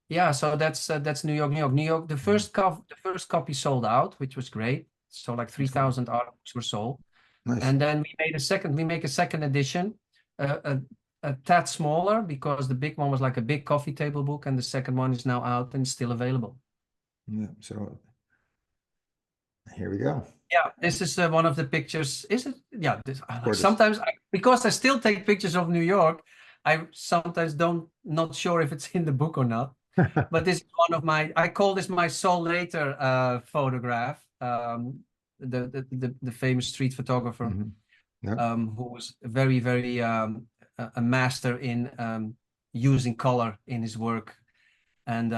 Yeah, so that's New York, New York, New York. The first copy sold out, which was great. So like 3,000 artbooks were sold. Nice. And then we make a second edition, a tad smaller, because the big one was like a big coffee table book, and the second one is now out and still available. Yeah, so here we go. Yeah, this is one of the pictures. Is it? Yeah, Gorgeous. sometimes because I still take pictures of New York, I sometimes not sure if it's in the book or not. But this is one of I call this my Sol Later photograph. The famous street photographer, who was very, very a master in using color in his work. And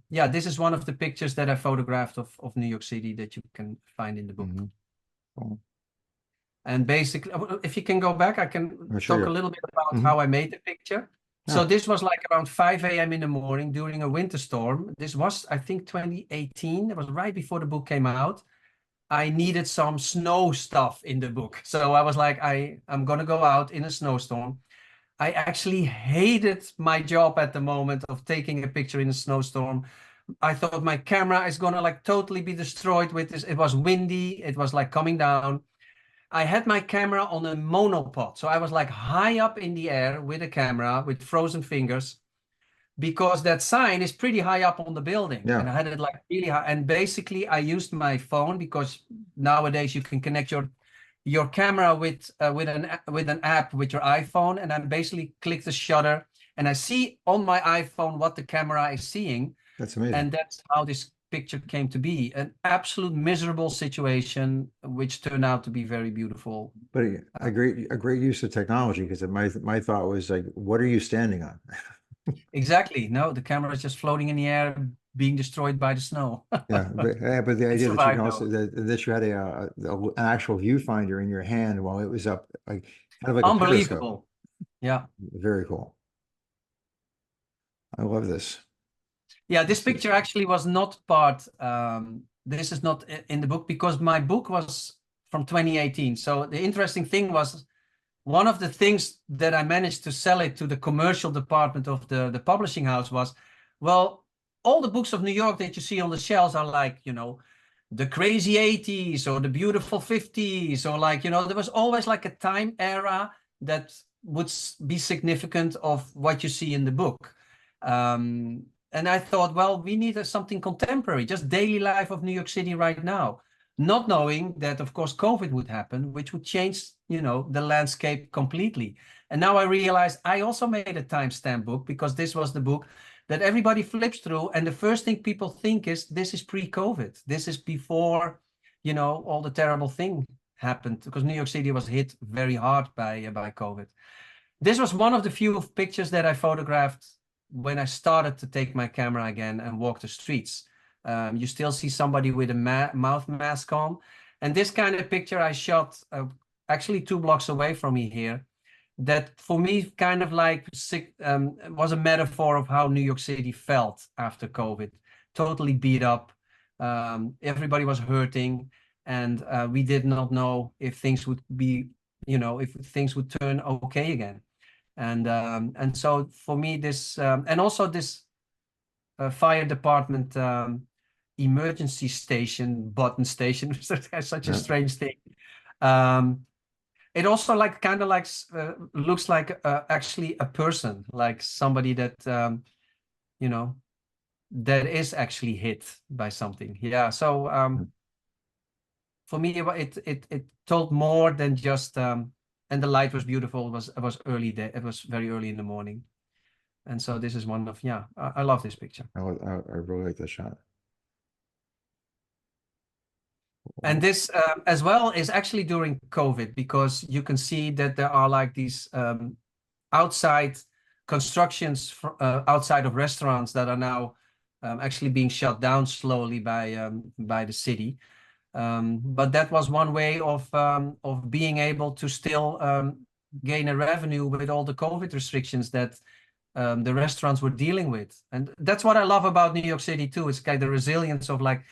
yeah, this is one of the pictures that I photographed of New York City that you can find in the book. Cool. And basically, if you can go back, I can talk a little bit about how I made the picture. So this was like around 5 a.m. in the morning during a winter storm. This was, I think, 2018. It was right before the book came out. I needed some snow stuff in the book. So I was like, I'm going to go out in a snowstorm. I actually hated my job at the moment of taking a picture in a snowstorm. I thought my camera is going to like totally be destroyed with this. It was windy. It was like coming down. I had my camera on a monopod. So I was like high up in the air with a camera with frozen fingers, because that sign is pretty high up on the building. Yeah. And I had it like really high. And basically I used my phone, because nowadays you can connect your camera with an app with your iPhone. And I basically click the shutter and I see on my iPhone what the camera is seeing. That's amazing. And that's how this picture came to be. An absolute miserable situation, which turned out to be very beautiful. But a great use of technology, because my thought was like, what are you standing on? Exactly. No, the camera is just floating in the air, being destroyed by the snow. but the idea that you can also that you had an actual viewfinder in your hand while it was up, like kind of like unbelievable. Yeah. Very cool. I love this. Yeah, this picture actually was not part. This is not in the book, because my book was from 2018. So the interesting thing was, one of the things that I managed to sell it to the commercial department of the publishing house was, well, all the books of New York that you see on the shelves are like, you know, the crazy 80s or the beautiful 50s, or like, you know, there was always like a time era that would be significant of what you see in the book. And I thought, well, we need something contemporary, just daily life of New York City right now. Not knowing that, of course, COVID would happen, which would change, you know, the landscape completely. And now I realized I also made a timestamp book, because this was the book that everybody flips through. And the first thing people think is, this is pre-COVID. This is before, you know, all the terrible thing happened, because New York City was hit very hard by COVID. This was one of the few pictures that I photographed when I started to take my camera again and walk the streets. You still see somebody with a mouth mask on. And this kind of picture I shot actually 2 blocks away from me here. That for me kind of like was a metaphor of how New York City felt after COVID. Totally beat up. Everybody was hurting. And we did not know if things would be, you know, if things would turn okay again. And so for me, this, and also this fire department emergency station button station, such a strange thing. It also like kind of like looks like actually a person, like somebody that you know, that is actually hit by something. Yeah. So for me, it told more than just and the light was beautiful. It was early day. It was very early in the morning. And so this is one of, yeah, I love this picture. I really like this shot. And this as well is actually during COVID, because you can see that there are like these outside constructions outside of restaurants that are now actually being shut down slowly by the city. But that was one way of being able to still gain a revenue with all the COVID restrictions that the restaurants were dealing with. And that's what I love about New York City too. It's kind of the resilience of like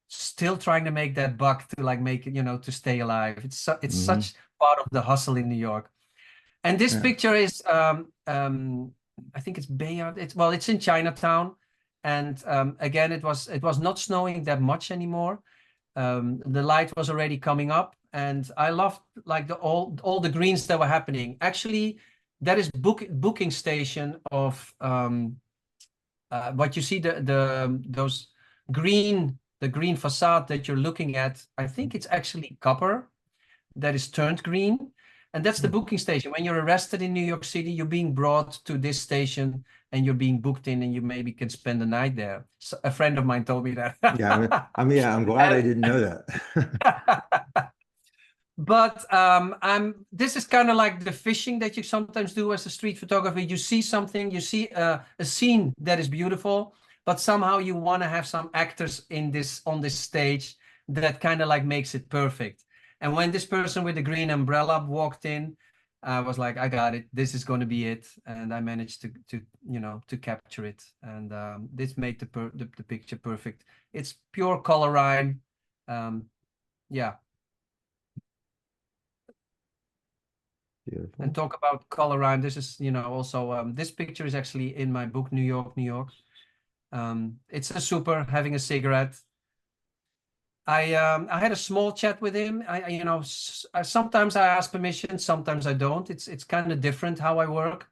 still trying to make that buck to like make it, to stay alive. It's such part of the hustle in New York. And this picture is I think it's Bayard. It's in Chinatown, and again it was not snowing that much anymore. The light was already coming up, and I loved like all the greens that were happening. Actually, that is booking station of what you see those the green facade that you're looking at. I think it's actually copper that is turned green. And that's the booking station. When you're arrested in New York City, you're being brought to this station and you're being booked in, and you maybe can spend the night there. So a friend of mine told me that. I'm glad I didn't know that. But this is kind of like the fishing that you sometimes do as a street photographer. You see something, you see a scene that is beautiful, but somehow you want to have some actors on this stage that kind of like makes it perfect. And when this person with the green umbrella walked in, I was like, I got it. This is going to be it. And I managed to capture it. And this made the picture perfect. It's pure colorine. Yeah. Beautiful. And talk about colorine. This is, also this picture is actually in my book, New York, New York. It's a super having a cigarette. I had a small chat with him. Sometimes I ask permission, sometimes I don't. It's kind of different how I work.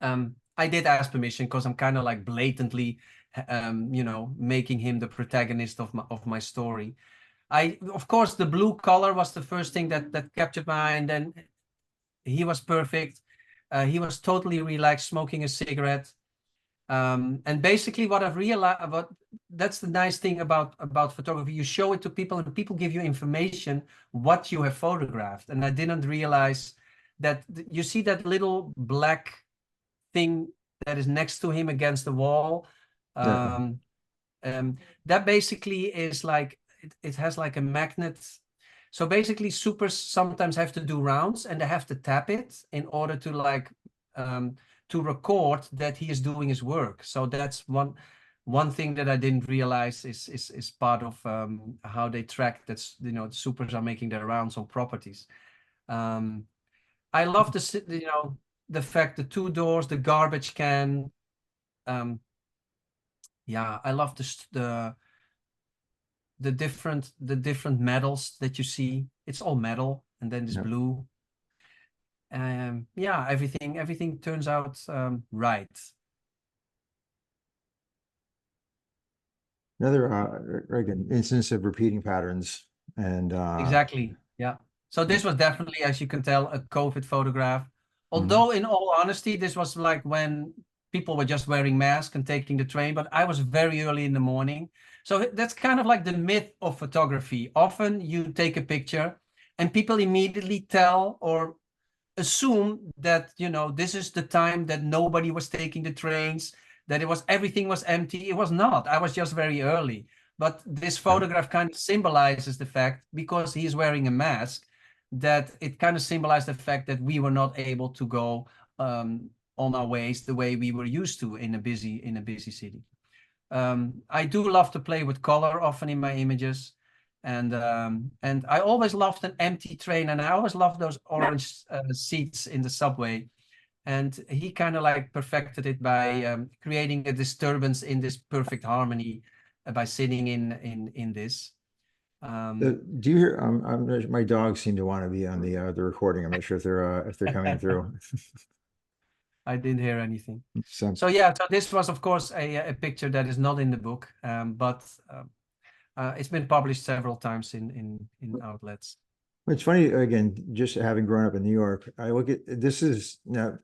I did ask permission because I'm kind of like blatantly, making him the protagonist of my story. Of course, the blue color was the first thing that captured my eye, and then he was perfect. He was totally relaxed, smoking a cigarette. And basically what I've realized that's the nice thing about photography. You show it to people and people give you information what you have photographed. And I didn't realize that you see that little black thing that is next to him against the wall. That basically is like, it has like a magnet. So basically supers sometimes have to do rounds and they have to tap it in order to like, to record that he is doing his work. So that's one thing that I didn't realize is part of how they track that, the supers are making their rounds on properties. I love the fact the two doors, the garbage can. Yeah, I love the different metals that you see. It's all metal, and then this blue. Yeah, everything turns out right. Another again instance of repeating patterns, and Exactly. Yeah. So this was definitely, as you can tell, a COVID photograph. Although in all honesty, this was like when people were just wearing masks and taking the train, but I was very early in the morning. So that's kind of like the myth of photography. Often you take a picture and people immediately tell or assume that, this is the time that nobody was taking the trains, that everything was empty. It was not. I was just very early. But this photograph kind of symbolizes the fact, because he's wearing a mask, that it kind of symbolized the fact that we were not able to go on our ways the way we were used to in a busy city. I do love to play with color often in my images. And I always loved an empty train, and I always loved those orange seats in the subway. And he kind of like perfected it by creating a disturbance in this perfect harmony by sitting in this. do you hear? My dogs seem to want to be on the recording. I'm not sure if they're coming through. I didn't hear anything. So yeah, so this was of course a picture that is not in the book, but it's been published several times in outlets. it's funny, again, just having grown up in New York, I look at this is now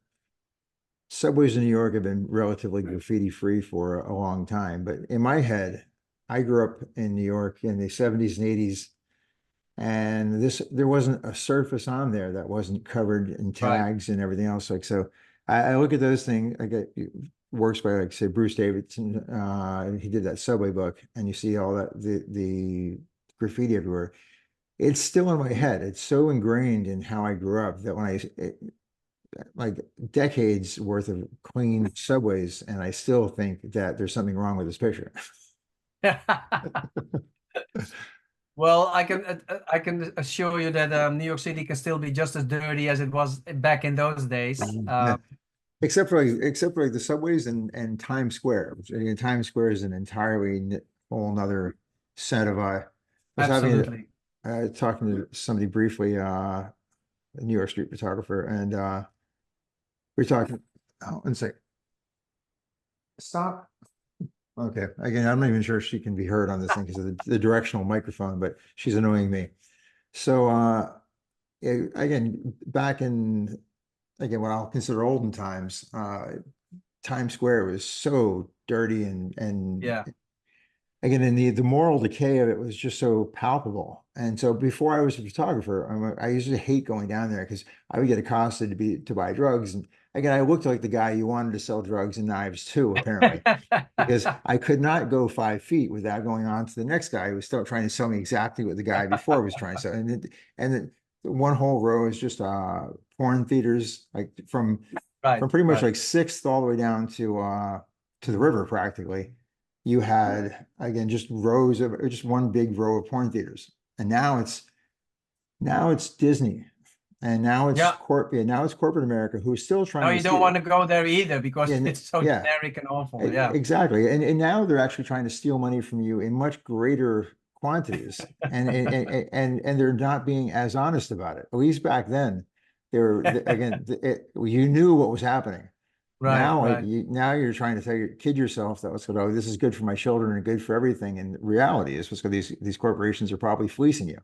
subways in New York have been relatively graffiti free for a long time, but in my head, I grew up in New York in the 70s and 80s, and there wasn't a surface on there that wasn't covered in tags and everything else. Like, so I look at those things. I get works by, like, say, Bruce Davidson. He did that Subway book, and you see all that the graffiti everywhere. It's still in my head. It's so ingrained in how I grew up that when like decades worth of clean subways, and I still think that there's something wrong with this picture. Well, I can assure you that New York City can still be just as dirty as it was back in those days. Yeah. Except for like the subways and Times Square. Times Square is an entirely whole nother set of I was Absolutely. talking to somebody briefly, a New York street photographer, and we're talking. Oh, one sec. Stop. Okay. Again, I'm not even sure she can be heard on this thing because of the directional microphone, but she's annoying me. So again, back in what I'll consider olden times, Times Square was so dirty and Yeah. again, and the moral decay of it was just so palpable. And so before I was a photographer, I used to hate going down there because I would get accosted to buy drugs. And again, I looked like the guy you wanted to sell drugs and knives to, apparently, because I could not go 5 feet without going on to the next guy who was still trying to sell me exactly what the guy before was trying to sell. And one whole row is just porn theaters, like from pretty much like 6th all the way down to the river practically. You had, again, just rows of just one big row of porn theaters. And now it's Disney. And now it's now it's corporate America who's still trying No, to you don't want to go there either because Yeah, it's so yeah. generic and awful. Yeah. Exactly. And now they're actually trying to steal money from you in much greater quantities. And they're not being as honest about it. At least back then, you knew what was happening. Now, now you're trying to kid yourself that this is good for my children and good for everything. And reality is these corporations are probably fleecing you.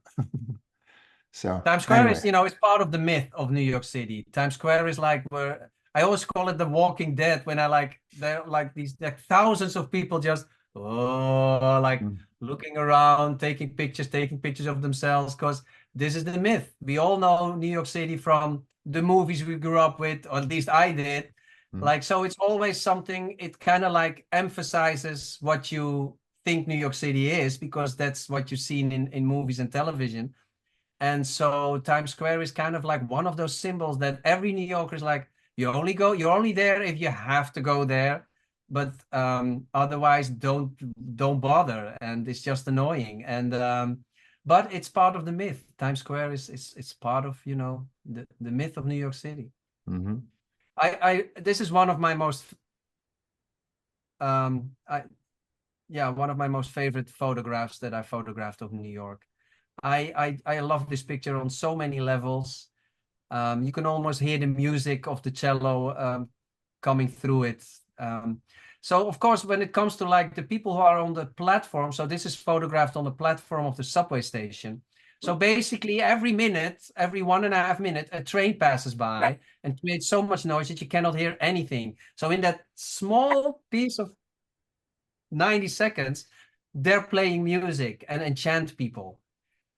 So Times Square anyway. is, it's part of the myth of New York City. Times Square is like where I always call it the Walking Dead when there are like these thousands of people just looking around, taking pictures of themselves, because this is the myth. We all know New York City from the movies we grew up with, or at least I did. So it's always something, it kind of like emphasizes what you think New York City is, because that's what you've seen in movies and television. And so Times Square is kind of like one of those symbols that every New Yorker is like, you're only there if you have to go there, but otherwise don't bother, and it's just annoying. And but it's part of the myth. Times Square is part of the myth of New York City. This is one of my most one of my most favorite photographs that I photographed of New York. I love this picture on so many levels. You can almost hear the music of the cello coming through it. So of course, when it comes to like the people who are on the platform, so this is photographed on the platform of the subway station. So basically every 1.5 minutes, a train passes by and creates so much noise that you cannot hear anything. So in that small piece of 90 seconds, they're playing music and enchant people.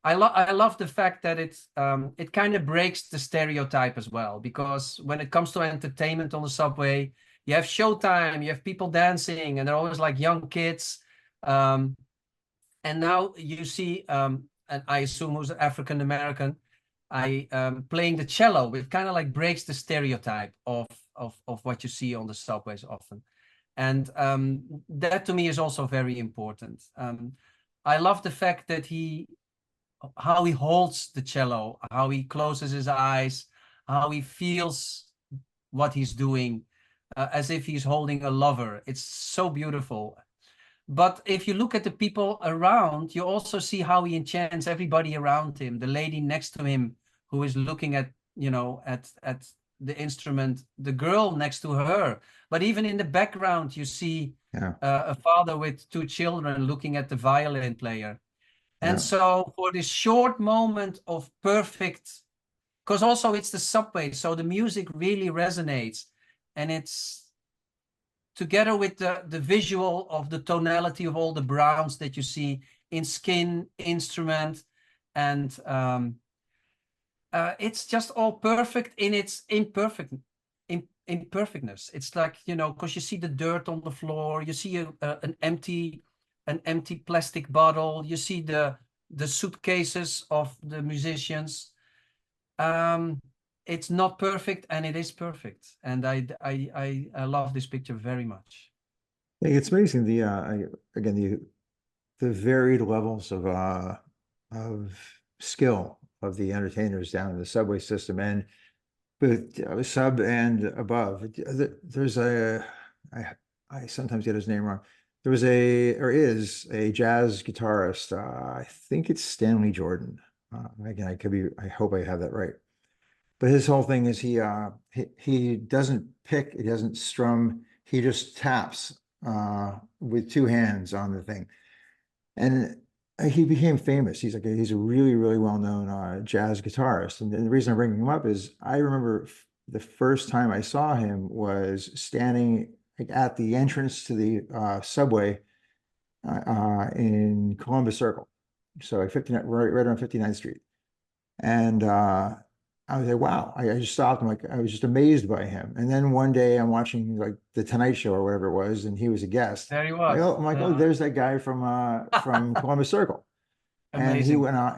I love the fact that it kind of breaks the stereotype as well, because when it comes to entertainment on the subway, you have showtime, you have people dancing, and they're always like young kids. And now you see, and I assume who's African American, playing the cello. It kind of like breaks the stereotype of what you see on the subways often. And that to me is also very important. I love the fact that how he holds the cello, how he closes his eyes, how he feels what he's doing, as if he's holding a lover. It's so beautiful. But if you look at the people around, you also see how he enchants everybody around him. The lady next to him who is looking at the instrument, the girl next to her. But even in the background, you see a father with 2 children looking at the violin player. And so for this short moment of perfect, because also it's the subway, so the music really resonates, and it's together with the visual of the tonality of all the browns that you see in skin, instrument, and it's just all perfect in its imperfectness. It's like, you know, because you see the dirt on the floor, you see an empty plastic bottle, you see the suitcases of the musicians. It's not perfect, and it is perfect. And I love this picture very much. It's amazing again the varied levels of skill of the entertainers down in the subway system, and both sub and above. There's I sometimes get his name wrong. There was is a jazz guitarist. I think it's Stanley Jordan. Again, I hope I have that right. But his whole thing is he doesn't pick, he doesn't strum, he just taps with two hands on the thing. And he became famous. He's a really, really well-known jazz guitarist. And the reason I'm bringing him up is I remember the first time I saw him was standing at the entrance to the subway in Columbus Circle. So like 59, right around 59th Street. And I was like, wow, I just stopped. I was just amazed by him. And then one day I'm watching like the Tonight Show or whatever it was, and he was a guest. There he was. I'm like, oh, there's that guy from Columbus Circle. And Amazing.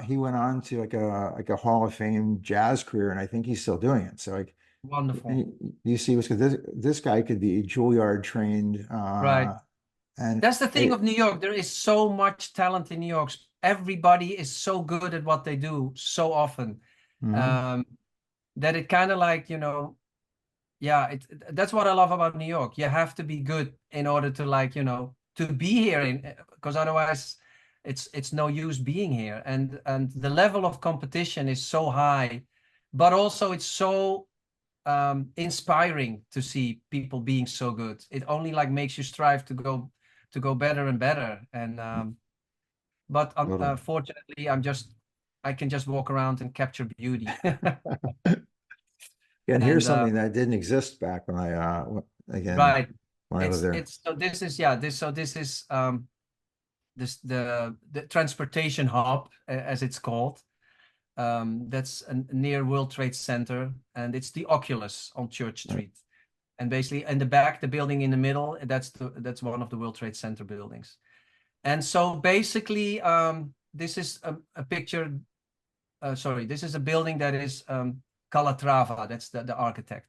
he went on to like a Hall of Fame jazz career, and I think he's still doing it. So like Wonderful. you see, because this guy could be Juilliard trained. Right. And that's the thing of New York. There is so much talent in New York. Everybody is so good at what they do so often. That it kind of like, you know, yeah, that's what I love about New York. You have to be good in order to, like, you know, to be here, because otherwise it's no use being here. And the level of competition is so high, but also it's so inspiring to see people being so good. It only like makes you strive to go better and better. And but unfortunately, I can just walk around and capture beauty. Yeah, and here's something that didn't exist back when I again right. when I lived there. So this is the transportation hub, as it's called. That's near World Trade Center, and it's the Oculus on Church Street. And basically in the back, the building in the middle, that's one of the World Trade Center buildings. And so basically, this is a picture. Sorry, this is a building that is Calatrava. That's the architect.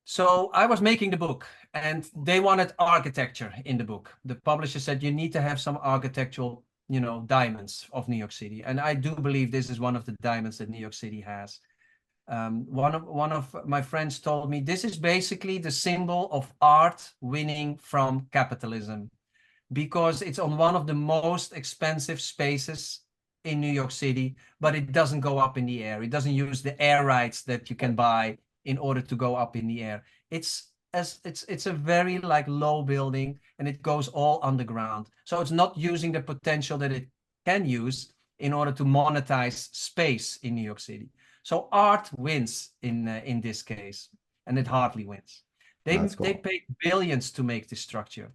So I was making the book, and they wanted architecture in the book. The publisher said you need to have some architectural, you know, diamonds of New York City, and I do believe this is one of the diamonds that New York City has. One of my friends told me this is basically the symbol of art winning from capitalism, because it's on one of the most expensive spaces in New York City, but it doesn't go up in the air. It doesn't use the air rights that you can buy in order to go up in the air. It's a very like low building, and it goes all underground. So it's not using the potential that it can use in order to monetize space in New York City. So art wins in this case, and it hardly wins. They paid billions to make this structure.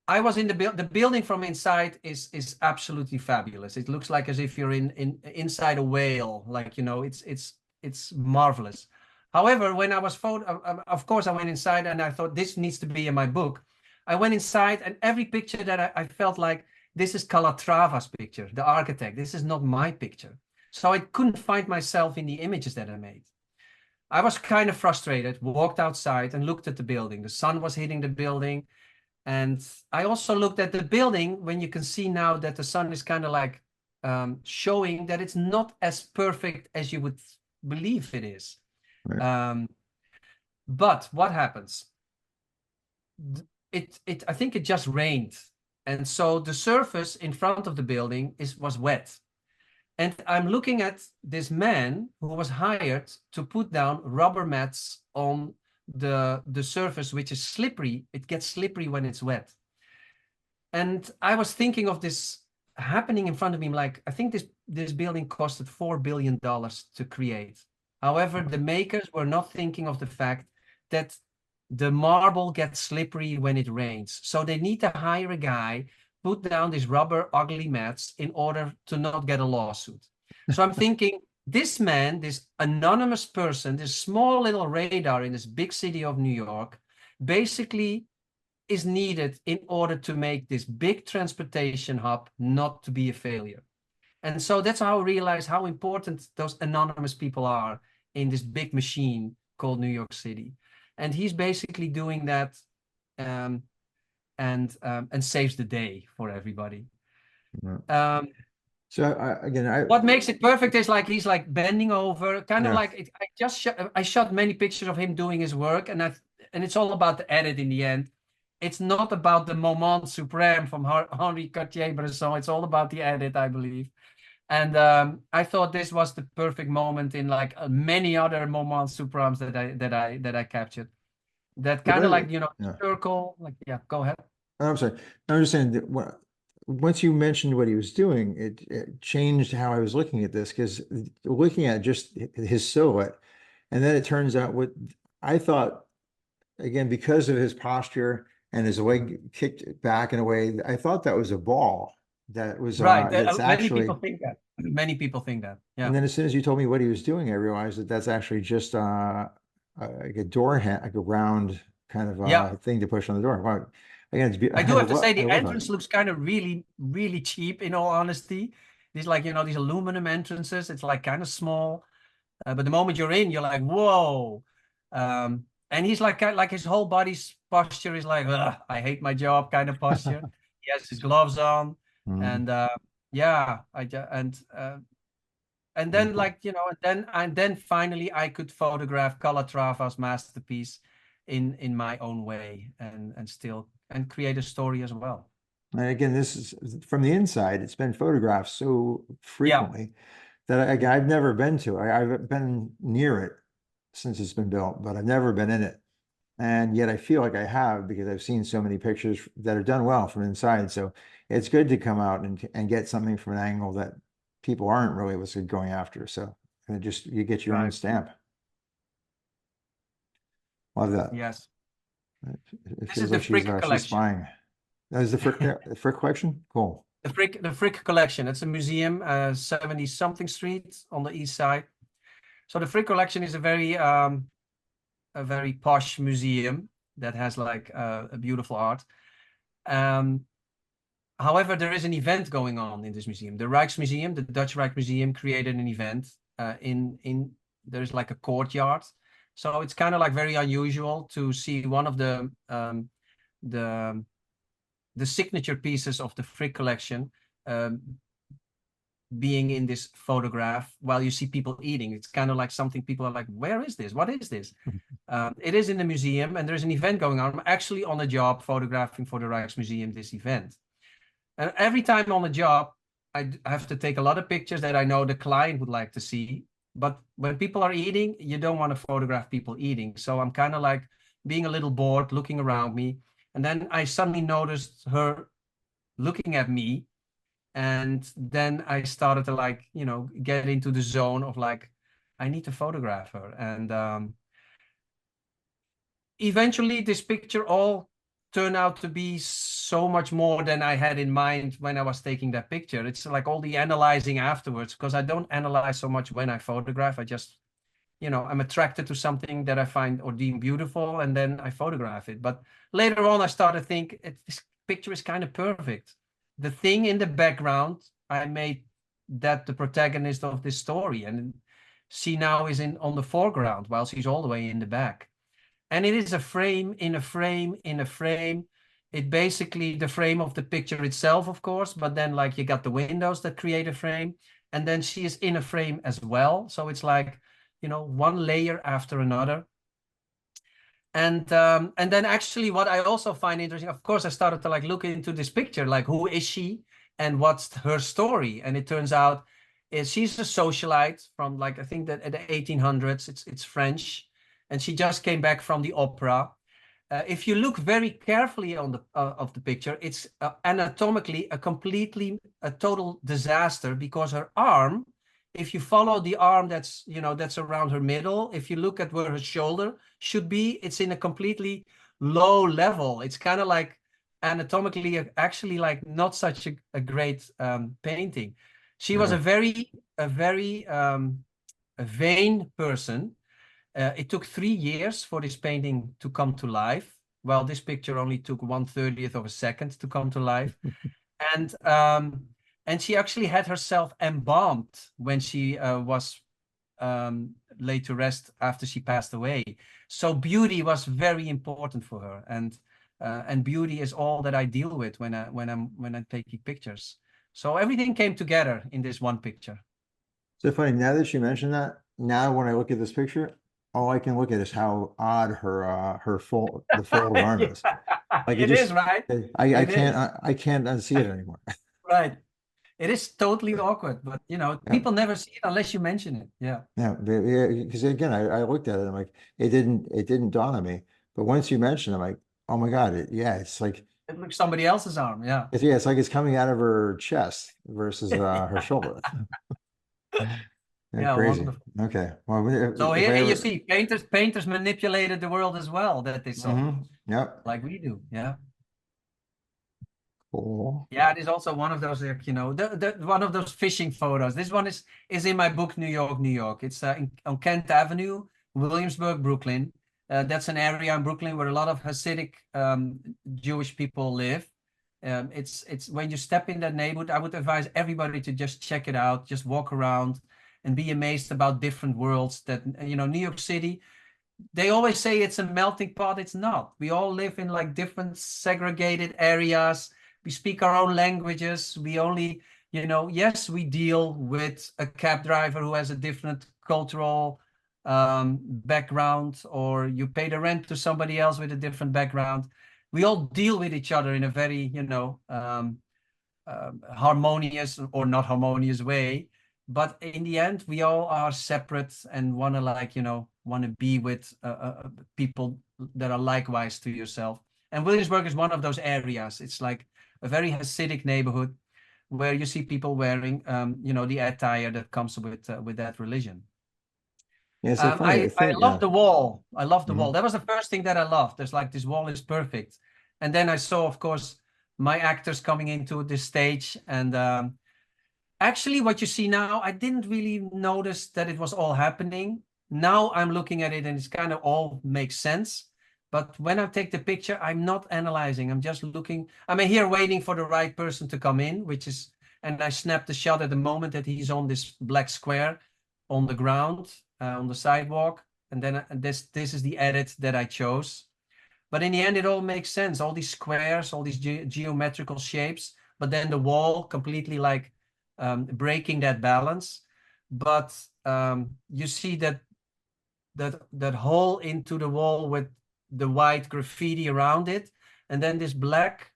I was in the building from inside is absolutely fabulous. It looks like as if you're inside a whale, like, you know, it's marvelous. However, when I was of course I went inside and I thought this needs to be in my book. I went inside, and every picture that I felt like this is Calatrava's picture, the architect. This is not my picture. So I couldn't find myself in the images that I made. I was kind of frustrated, walked outside and looked at the building. The sun was hitting the building. And I also looked at the building when you can see now that the sun is kind of like showing that it's not as perfect as you would believe it is. Right. But what happens? I think it just rained. And so the surface in front of the building was wet. And I'm looking at this man who was hired to put down rubber mats on the surface, which is slippery. It gets slippery when it's wet. And I was thinking of this happening in front of me. Like, I think this building costed $4 billion to create. However, the makers were not thinking of the fact that the marble gets slippery when it rains. So they need to hire a guy, put down these rubber ugly mats in order to not get a lawsuit. So I'm thinking, this man, this anonymous person, this small little radar in this big city of New York, basically is needed in order to make this big transportation hub not to be a failure. And so that's how I realized how important those anonymous people are in this big machine called New York City. And he's basically doing that and saves the day for everybody. So again, what makes it perfect is like he's like bending over, kind of Yeah. like I shot many pictures of him doing his work, and it's all about the edit in the end. It's not about the moment suprême from Henri Cartier-Bresson. It's all about the edit, I believe. And I thought this was the perfect moment in like many other moments suprêmes that I captured. That kind of like, you know, Yeah. circle. Like, yeah, go ahead. I'm sorry. I'm just saying that once you mentioned what he was doing, it changed how I was looking at this, because looking at just his silhouette, and then it turns out what I thought, again, because of his posture and his leg kicked back in a way, I thought that was a ball. That was Right. that's Many actually. people think that. Many people think that. Yeah. And then as soon as you told me what he was doing, I realized that that's actually just like a door hand, like a round kind of Yeah. thing to push on the door. Wow. Again, I do have to say the I love entrance it. looks kind of really, really cheap, in all honesty. These like, you know, these aluminum entrances, it's like kind of small. But the moment you're in, you're like, whoa. And he's like his whole body's posture is like, "Ugh, I hate my job" kind of posture. He has his gloves on. Mhm. And yeah, and Very then cool. like, you know, and then finally I could photograph Calatrava's masterpiece in my own way and still and create a story as well. And again, this is from the inside. It's been photographed so Yeah. frequently that I've never been to. I've been near it since it's been built, but I've never been in it. And yet I feel like I have, because I've seen so many pictures that are done well from inside. So it's good to come out and get something from an angle that people aren't really going after. So you get your own Right. stamp. Love that. Yes. It This feels is the like she's Frick she's collection. spying. That is the Frick collection? Cool. The Frick collection. It's a museum, 70 something street on the east side. So the Frick collection is a very posh museum that has like a beautiful art. However, there is an event going on in this museum. The Rijksmuseum, the Dutch Rijksmuseum, created an event there's like a courtyard. So it's kind of like very unusual to see one of the signature pieces of the Frick collection being in this photograph while you see people eating. It's kind of like something people are like, where is this? What is this? It is in the museum, and there's an event going on. I'm actually on a job photographing for the Rijksmuseum this event. And every time on the job, I have to take a lot of pictures that I know the client would like to see. But when people are eating, you don't want to photograph people eating. So I'm kind of like being a little bored, looking around me. And then I suddenly noticed her looking at me. And then I started to like, you know, get into the zone of like, I need to photograph her. And eventually this picture all turned out to be so much more than I had in mind when I was taking that picture. It's like all the analyzing afterwards, because I don't analyze so much when I photograph. I just, you know, I'm attracted to something that I find or deem beautiful, and then I photograph it. But later on, I started to think this picture is kind of perfect. The thing in the background, I made that the protagonist of this story, and she now is on the foreground while she's all the way in the back. And it is a frame in a frame in a frame. It basically the frame of the picture itself, of course, but then like you got the windows that create a frame, and then she is in a frame as well. So it's like, you know, one layer after another. And then actually what I also find interesting, of course, I started to like look into this picture, like who is she and what's her story? And it turns out she's a socialite from like, I think that at the 1800s, it's French, and she just came back from the opera. If you look very carefully on the of the picture, it's anatomically a total disaster, because her arm, if you follow the arm that's, you know, that's around her middle, if you look at where her shoulder should be, it's in a completely low level. It's kind of like anatomically actually like not such a great painting. She was a very vain person. It took 3 years for this painting to come to life. Well, this picture only took 1/30th of a second to come to life. And she actually had herself embalmed when she was laid to rest after she passed away. So beauty was very important for her, and beauty is all that I deal with when I'm taking pictures. So everything came together in this one picture. So funny, now that you mentioned that, now when I look at this picture, all I can look at is how odd the fold arm is. Like It is, right? I It can't is. I can't unsee it anymore. Right. It is totally awkward, but you know, Yeah. people never see it unless you mention it. Yeah. Yeah, because again, I looked at it, I'm like, it didn't dawn on me. But once you mentioned it, I'm like, oh my God, it's like It looks somebody else's arm. Yeah. it's like it's coming out of her chest versus her shoulder. Yeah, Yeah, crazy. wonderful. Okay. Well, So if here I you ever, see painters manipulated the world as well that they saw, yep. like we do. Yeah. Cool. Yeah, it is also one of those, like, you know, one of those fishing photos. This one is in my book, New York, New York. It's on Kent Avenue, Williamsburg, Brooklyn. That's an area in Brooklyn where a lot of Hasidic Jewish people live. It's when you step in that neighborhood, I would advise everybody to just check it out, just walk around and be amazed about different worlds that, you know, New York City, they always say it's a melting pot. It's not. We all live in like different segregated areas. We speak our own languages. We only, you know, yes, we deal with a cab driver who has a different cultural background, or you pay the rent to somebody else with a different background. We all deal with each other in a very, you know, harmonious or not harmonious way. But in the end, we all are separate and want to, like, you know, want to be with people that are likewise to yourself. And Williamsburg is one of those areas. It's like a very Hasidic neighborhood where you see people wearing, you know, the attire that comes with that religion. Yeah, so funny. I love the wall. I love the Mhm. wall. That was the first thing that I loved. There's like, this wall is perfect. And then I saw, of course, my actors coming into the stage. And actually, what you see now, I didn't really notice that it was all happening. Now I'm looking at it and it's kind of all makes sense. But when I take the picture, I'm not analyzing. I'm just looking. I'm here waiting for the right person to come in, and I snap the shot at the moment that he's on this black square on the ground, on the sidewalk. And then this is the edit that I chose. But in the end, it all makes sense. All these squares, all these geometrical shapes, but then the wall completely like breaking that balance. But you see that hole into the wall with the white graffiti around it, and then this black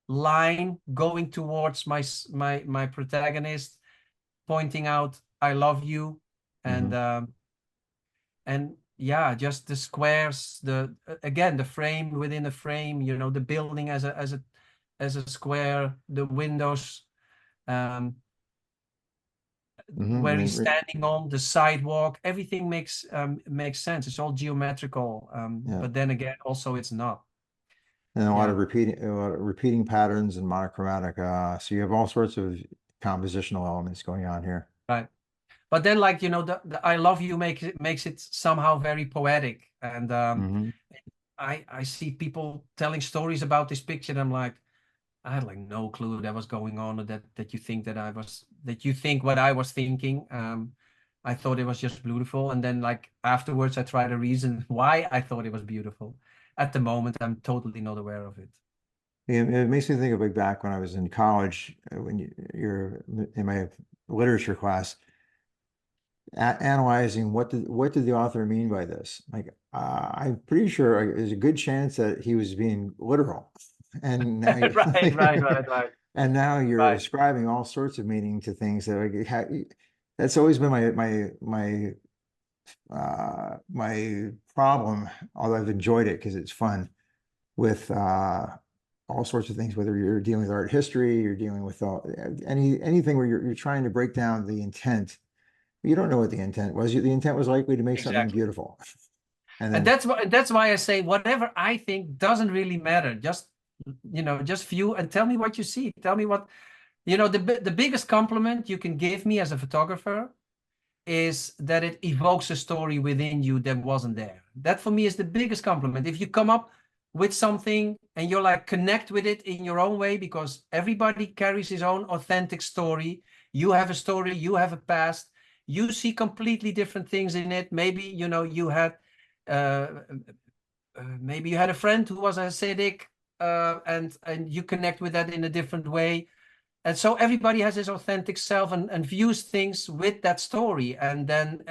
line going towards my protagonist, pointing out I love you. And yeah, just the squares, again the frame within the frame, you know, the building as a square, the windows, where he's standing on the sidewalk, everything makes sense. It's all geometrical, but then again, also it's not. And a lot of repeating patterns and monochromatic. So you have all sorts of compositional elements going on here. Right. But then, like, you know, the I love you makes it somehow very poetic. And I see people telling stories about this picture, and I'm like, I had like no clue that was going on, or that you think that you think what I was thinking. I thought it was just beautiful, and then like afterwards I try to reason why I thought it was beautiful. At the moment, I'm totally not aware of it. It makes me think of like back when I was in college, when you're in my literature class, analyzing what did the author mean by this? Like, I'm pretty sure there's a good chance that he was being literal. And now right. And now you're ascribing all sorts of meaning to things that like that's always been my problem, although I've enjoyed it because it's fun, with all sorts of things, whether you're dealing with art history, you're dealing with anything where you're trying to break down the intent. You don't know what the intent was. The intent was likely to make something beautiful. And that's why I say whatever I think doesn't really matter. Just, you know, just view and tell me what you see. Tell me what, You know, the biggest compliment you can give me as a photographer is that it evokes a story within you that wasn't there. That for me is the biggest compliment. If you come up with something and you're like connect with it in your own way, because everybody carries his own authentic story. You have a story, you have a past, you see completely different things in it. Maybe, you know, you had uh, maybe you had a friend who was acidic, and you connect with that in a different way. And so everybody has his authentic self and views things with that story, and then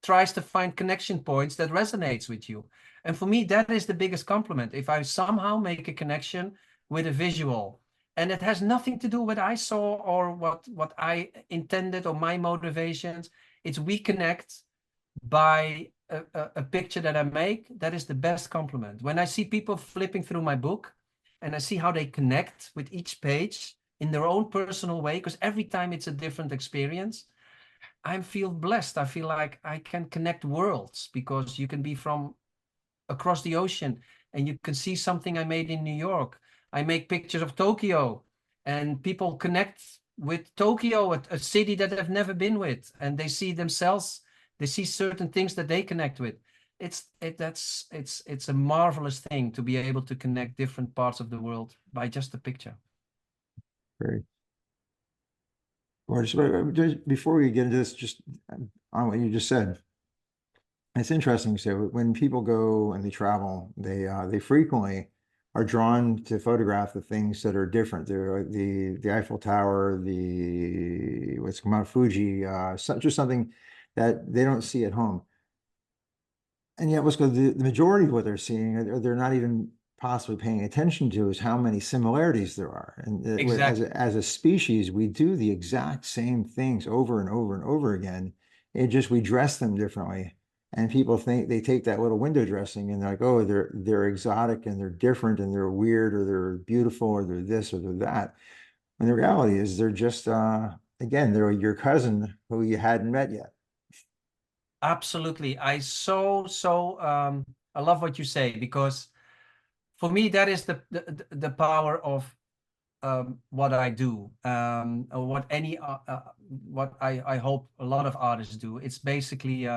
tries to find connection points that resonates with you. And for me, that is the biggest compliment. If I somehow make a connection with a visual, and it has nothing to do with what I saw or what I intended or my motivations, it's we connect by a picture that I make. That is the best compliment. When I see people flipping through my book and I see how they connect with each page in their own personal way, because every time it's a different experience, I feel blessed. I feel like I can connect worlds, because you can be from across the ocean and you can see something I made in New York. I make pictures of Tokyo and people connect with Tokyo, a city that they've never been with, and they see themselves, they see certain things that they connect with. It's a marvelous thing to be able to connect different parts of the world by just a picture. Great. Well, just before we get into this, just on what you just said, it's interesting. So when people go and they travel, they frequently are drawn to photograph the things that are different. They're the Eiffel Tower, the what's Mount Fuji, just something that they don't see at home. And yet, the majority of what they're seeing, or they're not even possibly paying attention to, is how many similarities there are. And Exactly. as a species, we do the exact same things over and over and over again. It just, we dress them differently. And people think they take that little window dressing and they're like, oh, they're exotic and they're different and they're weird or they're beautiful or they're this or they're that. And the reality is they're just, again, they're your cousin who you hadn't met yet. Absolutely. I love what you say, because for me that is the power of what I do, or what I hope a lot of artists do. It's basically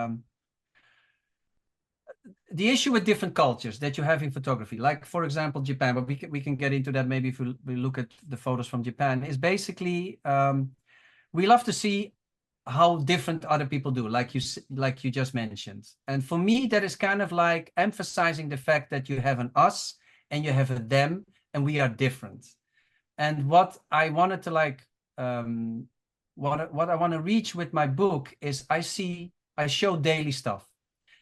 the issue with different cultures that you have in photography, like for example Japan, but we can get into that maybe if we look at the photos from Japan. Is basically we love to see how different other people do, like you just mentioned. And for me, that is kind of like emphasizing the fact that you have an us and you have a them, and we are different. And what I wanted to what I want to reach with my book is I show daily stuff,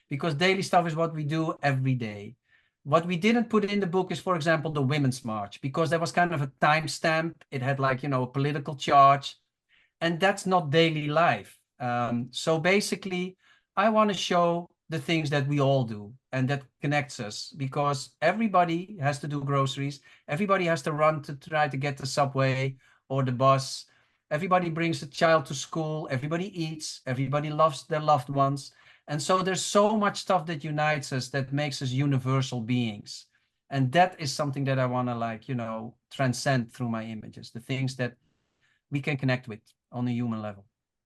because daily stuff is what we do every day. What we didn't put in the book is, for example, the Women's March, because there was kind of a timestamp. It had like, you know, a political charge, and that's not daily life. So basically, I want to show the things that we all do and that connects us, because everybody has to do groceries. Everybody has to run to try to get the subway or the bus. Everybody brings a child to school. Everybody eats. Everybody loves their loved ones. And so there's so much stuff that unites us, that makes us universal beings. And that is something that I want to, like, you know, transcend through my images, the things that we can connect with on a human level.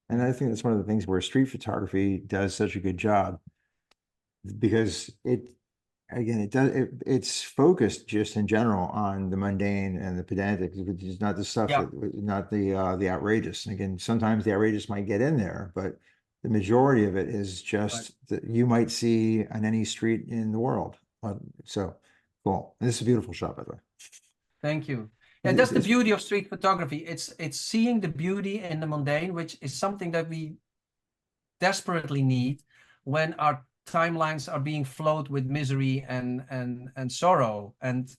And I think that's one of the things where street photography does such a good job, because it's focused just in general on the mundane and the pedantic, which is not the stuff Yeah. not the outrageous. And again, sometimes the outrageous might get in there, but the majority of it is just that you might see on any street in the world. So cool. And this is a beautiful shot, by the way. Thank you. And that's the beauty of street photography. It's seeing the beauty in the mundane, which is something that we desperately need when our timelines are being flowed with misery and sorrow. And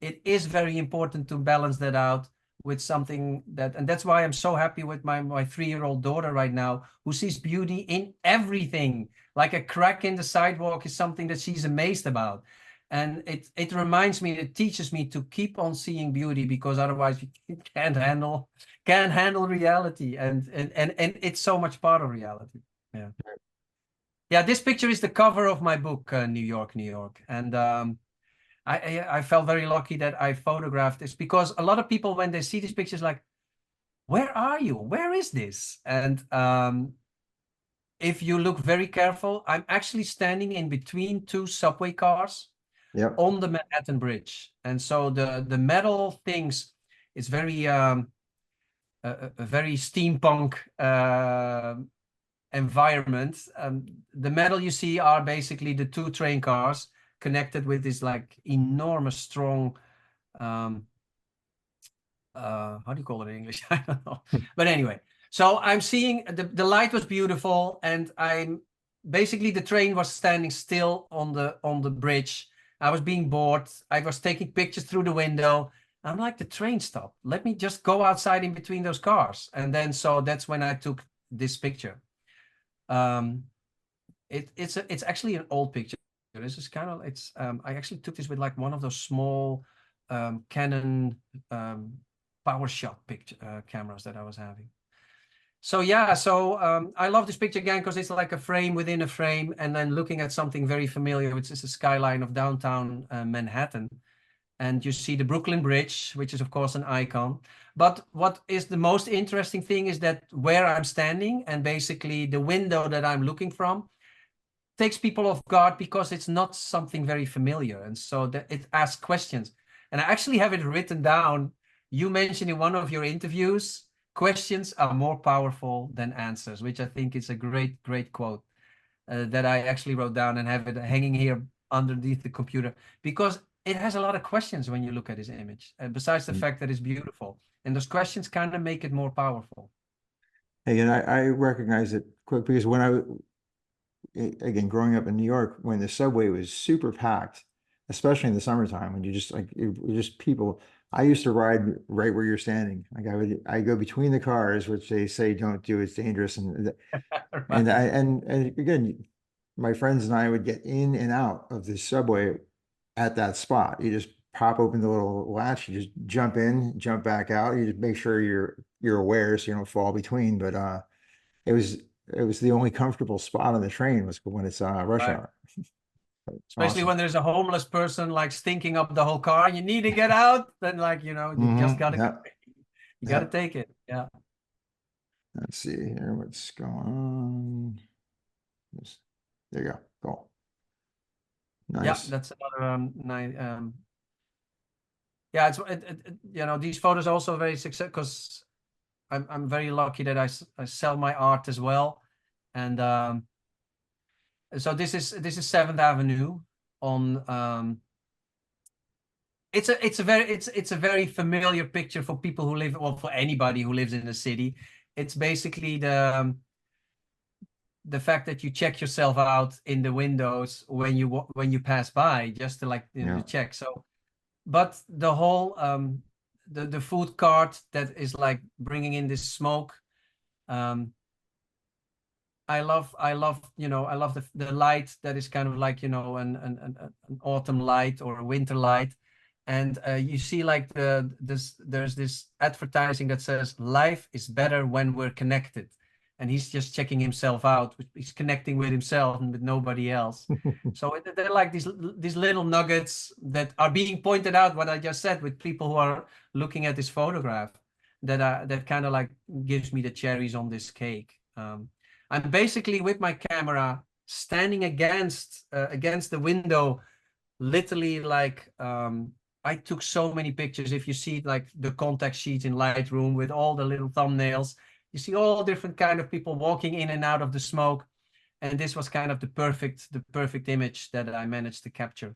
it is very important to balance that out with something that, and that's why I'm so happy with my 3-year-old daughter right now, who sees beauty in everything. Like a crack in the sidewalk is something that she's amazed about. And it reminds me, it teaches me to keep on seeing beauty, because otherwise you can't handle reality. And it's so much part of reality. Yeah. Yeah, this picture is the cover of my book, New York, New York. And I felt very lucky that I photographed this, because a lot of people, when they see these pictures, like, where are you? Where is this? And if you look very careful, I'm actually standing in between two subway cars Yep. on the Manhattan Bridge. And so the metal things, it's very a very steampunk environment. The metal you see are basically the two train cars connected with this like enormous strong how do you call it in English? I don't know. But anyway, so I'm seeing the light was beautiful, and I'm basically the train was standing still on the bridge. I was being bored. I was taking pictures through the window. I'm like, the train stopped. Let me just go outside in between those cars. And then so that's when I took this picture. It's actually an old picture. This is kind of I actually took this with like one of those small Canon power shot picture cameras that I was having. So yeah, so I love this picture again because it's like a frame within a frame, and then looking at something very familiar, which is the skyline of downtown Manhattan. And you see the Brooklyn Bridge, which is of course an icon. But what is the most interesting thing is that where I'm standing and basically the window that I'm looking from takes people off guard because it's not something very familiar. And so that it asks questions. And I actually have it written down. You mentioned in one of your interviews, questions are more powerful than answers, which I think is a great, great quote that I actually wrote down and have it hanging here underneath the computer, because it has a lot of questions when you look at this image, besides the fact that it's beautiful. And those questions kind of make it more powerful. Hey, and I recognize it quick because again, growing up in New York, when the subway was super packed, especially in the summertime, when you just like, it was just people. I used to ride right where you're standing. Like I go between the cars, which they say don't do, it's dangerous. And again, my friends and I would get in and out of the subway at that spot. You just pop open the little latch, you just jump in, jump back out. You just make sure you're aware so you don't fall between. But it was the only comfortable spot on the train was when it's rush hour. Especially when there's a homeless person like stinking up the whole car, you need to get out. Then like, you just gotta you gotta take it. Yeah. Let's see here what's going on. There you go. Cool. Nice. Yeah, that's another nice. Yeah, these photos are also very successful because I'm very lucky that I sell my art as well, and so this is 7th Avenue on. It's a very familiar picture for people who live, or for anybody who lives in the city. It's basically the fact that you check yourself out in the windows when you pass by, just to like to check. So, but the whole the food cart that is like bringing in this smoke. I love the light that is kind of like an autumn light or a winter light, and you see like there's this advertising that says life is better when we're connected. And he's just checking himself out. He's connecting with himself and with nobody else. So they're like these little nuggets that are being pointed out, what I just said, with people who are looking at this photograph, that kind of like gives me the cherries on this cake. I'm basically with my camera standing against the window, literally like I took so many pictures. If you see like the contact sheet in Lightroom with all the little thumbnails, you see all different kind of people walking in and out of the smoke. And this was kind of the perfect image that I managed to capture.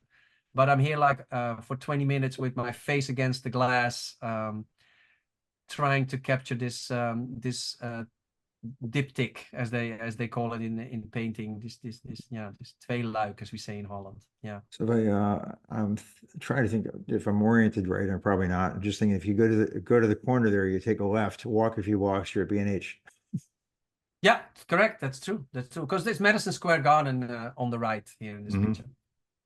But I'm here like for 20 minutes with my face against the glass, trying to capture this diptych, as they call it in painting, this tweeluik, as we say in Holland. Yeah. So if I'm trying to think if I'm oriented right, I'm probably not. I'm just thinking if you go to the corner there, you take a left, walk a few walks, you're at B&H. Yeah, correct. That's true. Because there's Madison Square Garden on the right here in this picture.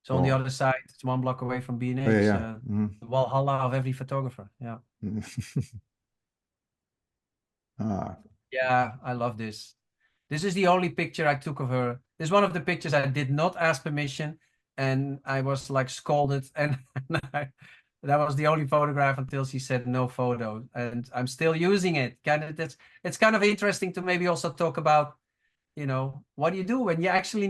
So on the other side, it's 1 block away from B&H. Oh, yeah. The Valhalla of every photographer. Yeah. Yeah, I love this. This is the only picture I took of her. This is one of the pictures I did not ask permission, and I was like scolded, and That was the only photograph until she said no photo, and I'm still using it. It's kind of interesting to maybe also talk about, what do you do when you're actually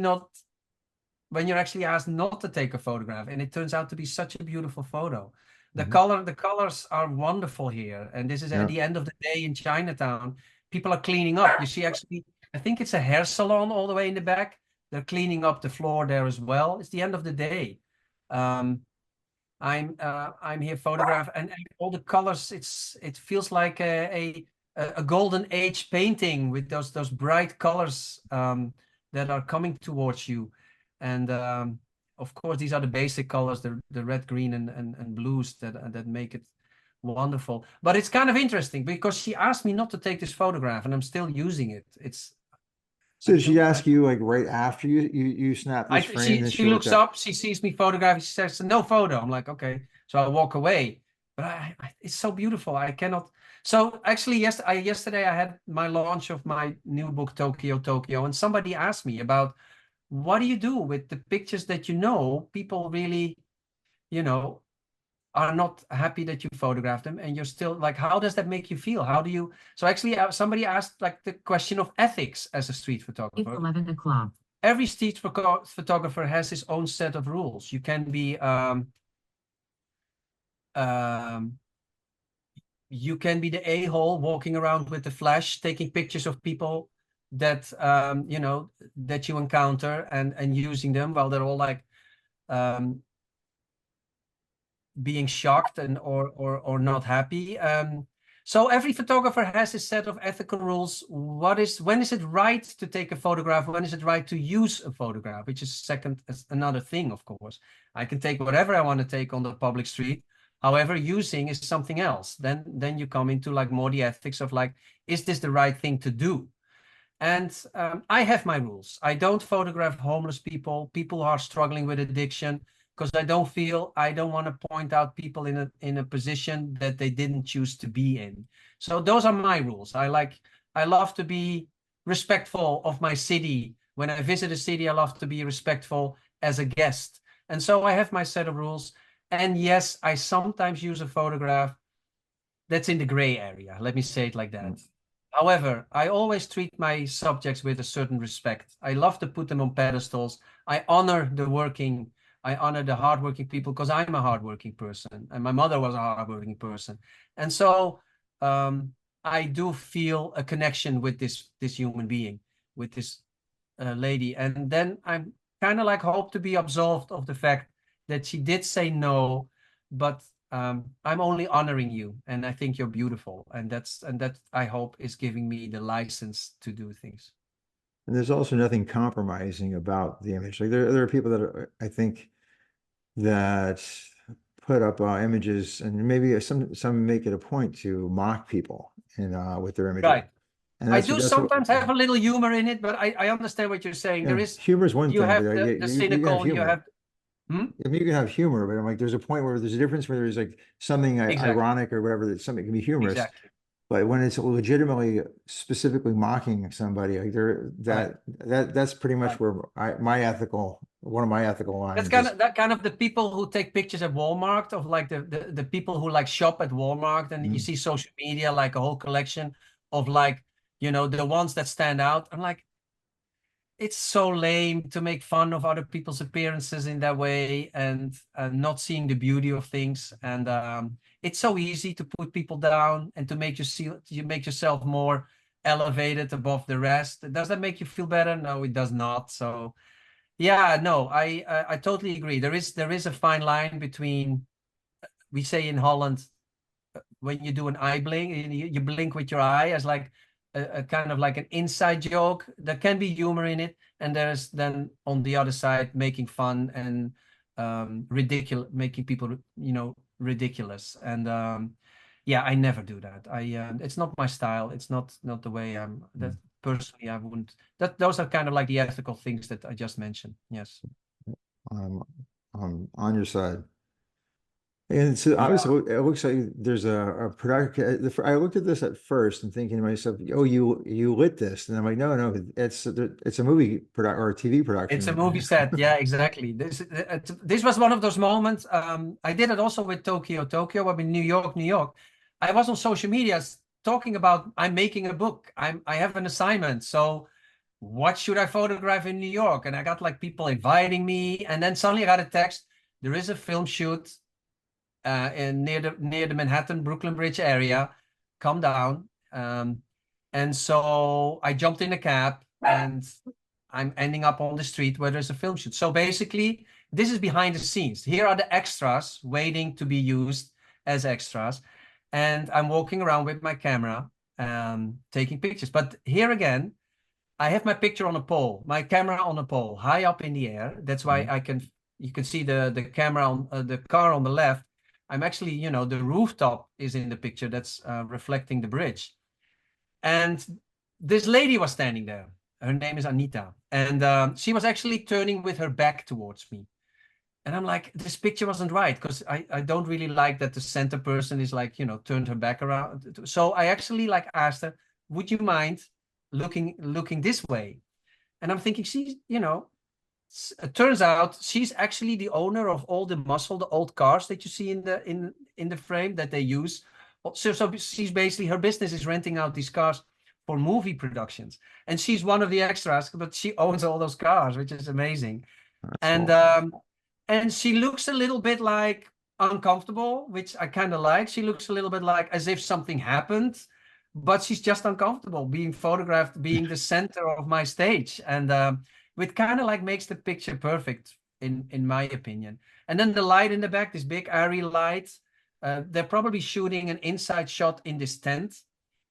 asked not to take a photograph, and it turns out to be such a beautiful photo. The colors are wonderful here, and this is at the end of the day in Chinatown. People are cleaning up. You see, actually, I think it's a hair salon all the way in the back. They're cleaning up the floor there as well. It's the end of the day. I'm here photograph, and all the colors. It feels like a golden age painting with those bright colors that are coming towards you, and of course these are the basic colors, the red, green, and blues that make it wonderful. But it's kind of interesting because she asked me not to take this photograph, and I'm still using it. So did she ask you like right after you snap this frame? She looks up, she sees me photograph, she says, no photo. I'm like, okay. So I walk away. But it's so beautiful. I cannot. So actually, yesterday I had my launch of my new book, Tokyo, Tokyo. And somebody asked me about, what do you do with the pictures that people really, are not happy that you photographed them, and you're still like, how does that make you feel? How do you? So actually, somebody asked like the question of ethics as a street photographer. It's 11 o'clock. Every street photographer has his own set of rules. You can be the a-hole walking around with the flash, taking pictures of people that that you encounter and using them while they're all like being shocked or not happy. So every photographer has a set of ethical rules. When is it right to take a photograph? When is it right to use a photograph? Which is another thing, of course. I can take whatever I want to take on the public street. However, using is something else. Then you come into like more the ethics of like, is this the right thing to do? And I have my rules. I don't photograph homeless people who are struggling with addiction, because I don't want to point out people in a position that they didn't choose to be in. So those are my rules. I love to be respectful of my city. When I visit a city, I love to be respectful as a guest. And so I have my set of rules. And yes, I sometimes use a photograph that's in the gray area. Let me say it like that. However, I always treat my subjects with a certain respect. I love to put them on pedestals. I honor the hardworking people, because I'm a hardworking person, and my mother was a hardworking person. And so I do feel a connection with this human being, with this lady. And then I'm kind of like hope to be absolved of the fact that she did say no, but I'm only honoring you, and I think you're beautiful, and that I hope is giving me the license to do things. And there's also nothing compromising about the image. Like there are people that I think that put up images, and maybe some make it a point to mock people with their images. Right. And I do sometimes have a little humor in it, but I understand what you're saying. Yeah, there is humor is one you thing. have But the cynical, you have. I mean, you can have humor, but I'm like, there's a point where there's a difference where there's like something ironic or whatever, that something can be humorous. Exactly. But when it's legitimately, specifically mocking somebody, like that's pretty much where one of my ethical lines. That's kind of the people who take pictures at Walmart, of like the people who like shop at Walmart, and you see social media, like a whole collection of like, the ones that stand out. I'm like, it's so lame to make fun of other people's appearances in that way, and not seeing the beauty of things. And it's so easy to put people down and to make yourself more elevated above the rest. Does that make you feel better? No, it does not. So yeah, no, I totally agree. There is a fine line between, we say in Holland, when you do an eye blink, you blink with your eye as like a kind of like an inside joke. There can be humor in it, and there's then on the other side making fun and ridiculous, making people ridiculous. And yeah, I never do that. It's not my style. It's not the way I'm. That personally, I wouldn't. Those are kind of like the ethical things that I just mentioned. Yes. On your side. And so Yeah. obviously, it looks like there's a production. I looked at this at first and thinking to myself, "Oh, you lit this," and I'm like, "No, no, it's a movie product or a TV It's a production." movie set. Yeah, exactly. This was one of those moments. I did it also with Tokyo. I'm in New York, New York. I was on social media talking about I'm making a book. I have an assignment. So what should I photograph in New York? And I got like people inviting me. And then suddenly I got a text. There is a film shoot near the Manhattan Brooklyn Bridge area. Come down. And so I jumped in a cab and I'm ending up on the street where there's a film shoot. So basically, this is behind the scenes. Here are the extras waiting to be used as extras. And I'm walking around with my camera, taking pictures. But here again, I have my picture on a pole, my camera on a pole, high up in the air. That's why you can see the camera on the car on the left. I'm actually, the rooftop is in the picture that's reflecting the bridge. And this lady was standing there. Her name is Anita. And she was actually turning with her back towards me. And I'm like, this picture wasn't right because I don't really like that the center person is like, turned her back around. So I actually like asked her, would you mind looking this way? And I'm thinking, she's, it turns out she's actually the owner of all the muscle, the old cars that you see in the frame that they use. So she's basically, her business is renting out these cars for movie productions, and she's one of the extras, but she owns all those cars, which is amazing. That's And cool. and she looks a little bit like uncomfortable, which I kind of like. She looks a little bit like as if something happened, but she's just uncomfortable being photographed, being the center of my stage. And which kind of like makes the picture perfect in my opinion. And then the light in the back, this big airy light. They're probably shooting an inside shot in this tent.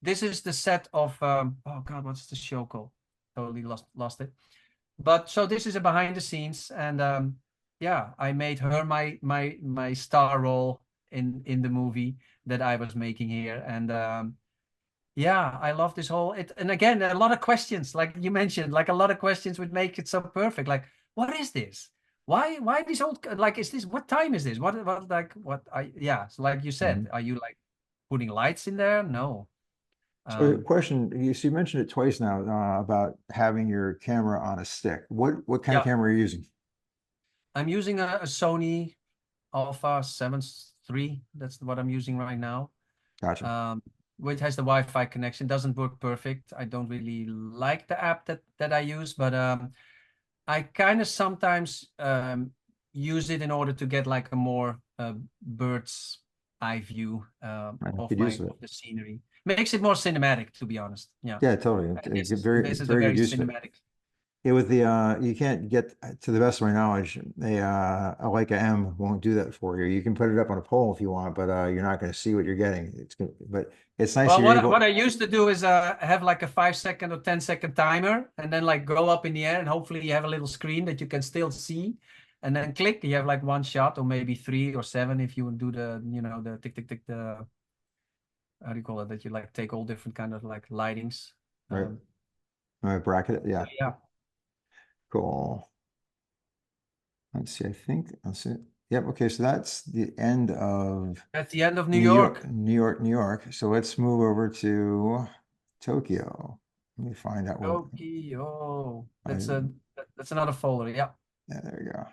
This is the set of oh god, what's the show called? Totally lost it. But so this is a behind the scenes, and yeah, I made her my star role in the movie that I was making here. And yeah, I love this whole it. And again, a lot of questions, like you mentioned, like a lot of questions would make it so perfect. Like, what is this? Why this old, like, is this, what time is this? What like what I yeah, so like you said, are you like putting lights in there? No. So, Um question: you mentioned it twice now about having your camera on a stick. What kind of yeah, camera are you using? I'm using a Sony Alpha 7 III. That's what I'm using right now. Gotcha. Um, which has the Wi-Fi connection. Doesn't work perfect. I don't really like the app that I use, but I kind of sometimes use it in order to get like a more bird's eye view I of could use it. the scenery. Makes it more cinematic, to be honest. Yeah, Yeah, totally. and this Very, is a very good very use of it. cinematic. Yeah, with the you can't get, to the best of my knowledge, a Leica M won't do that for you. You can put it up on a pole if you want, but you're not going to see what you're getting. But it's nice Well, you're what able. I used to do is have like a 5 second or 10 second timer, and then like go up in the air, and hopefully you have a little screen that you can still see, and then click. You have like one shot, or maybe 3 or 7 if you do the tick tick tick, the how do you call it, that you like take all different kind of like lightings. Right. Um, Bracket it. Yeah. yeah, Cool. Let's see. I think that's it. Yep. Okay. So that's the end of at the end of New New York, York. New York, New York. So let's move over to Tokyo. Let me find out what. Tokyo. I, That's another folder. Yeah. yeah, there we go.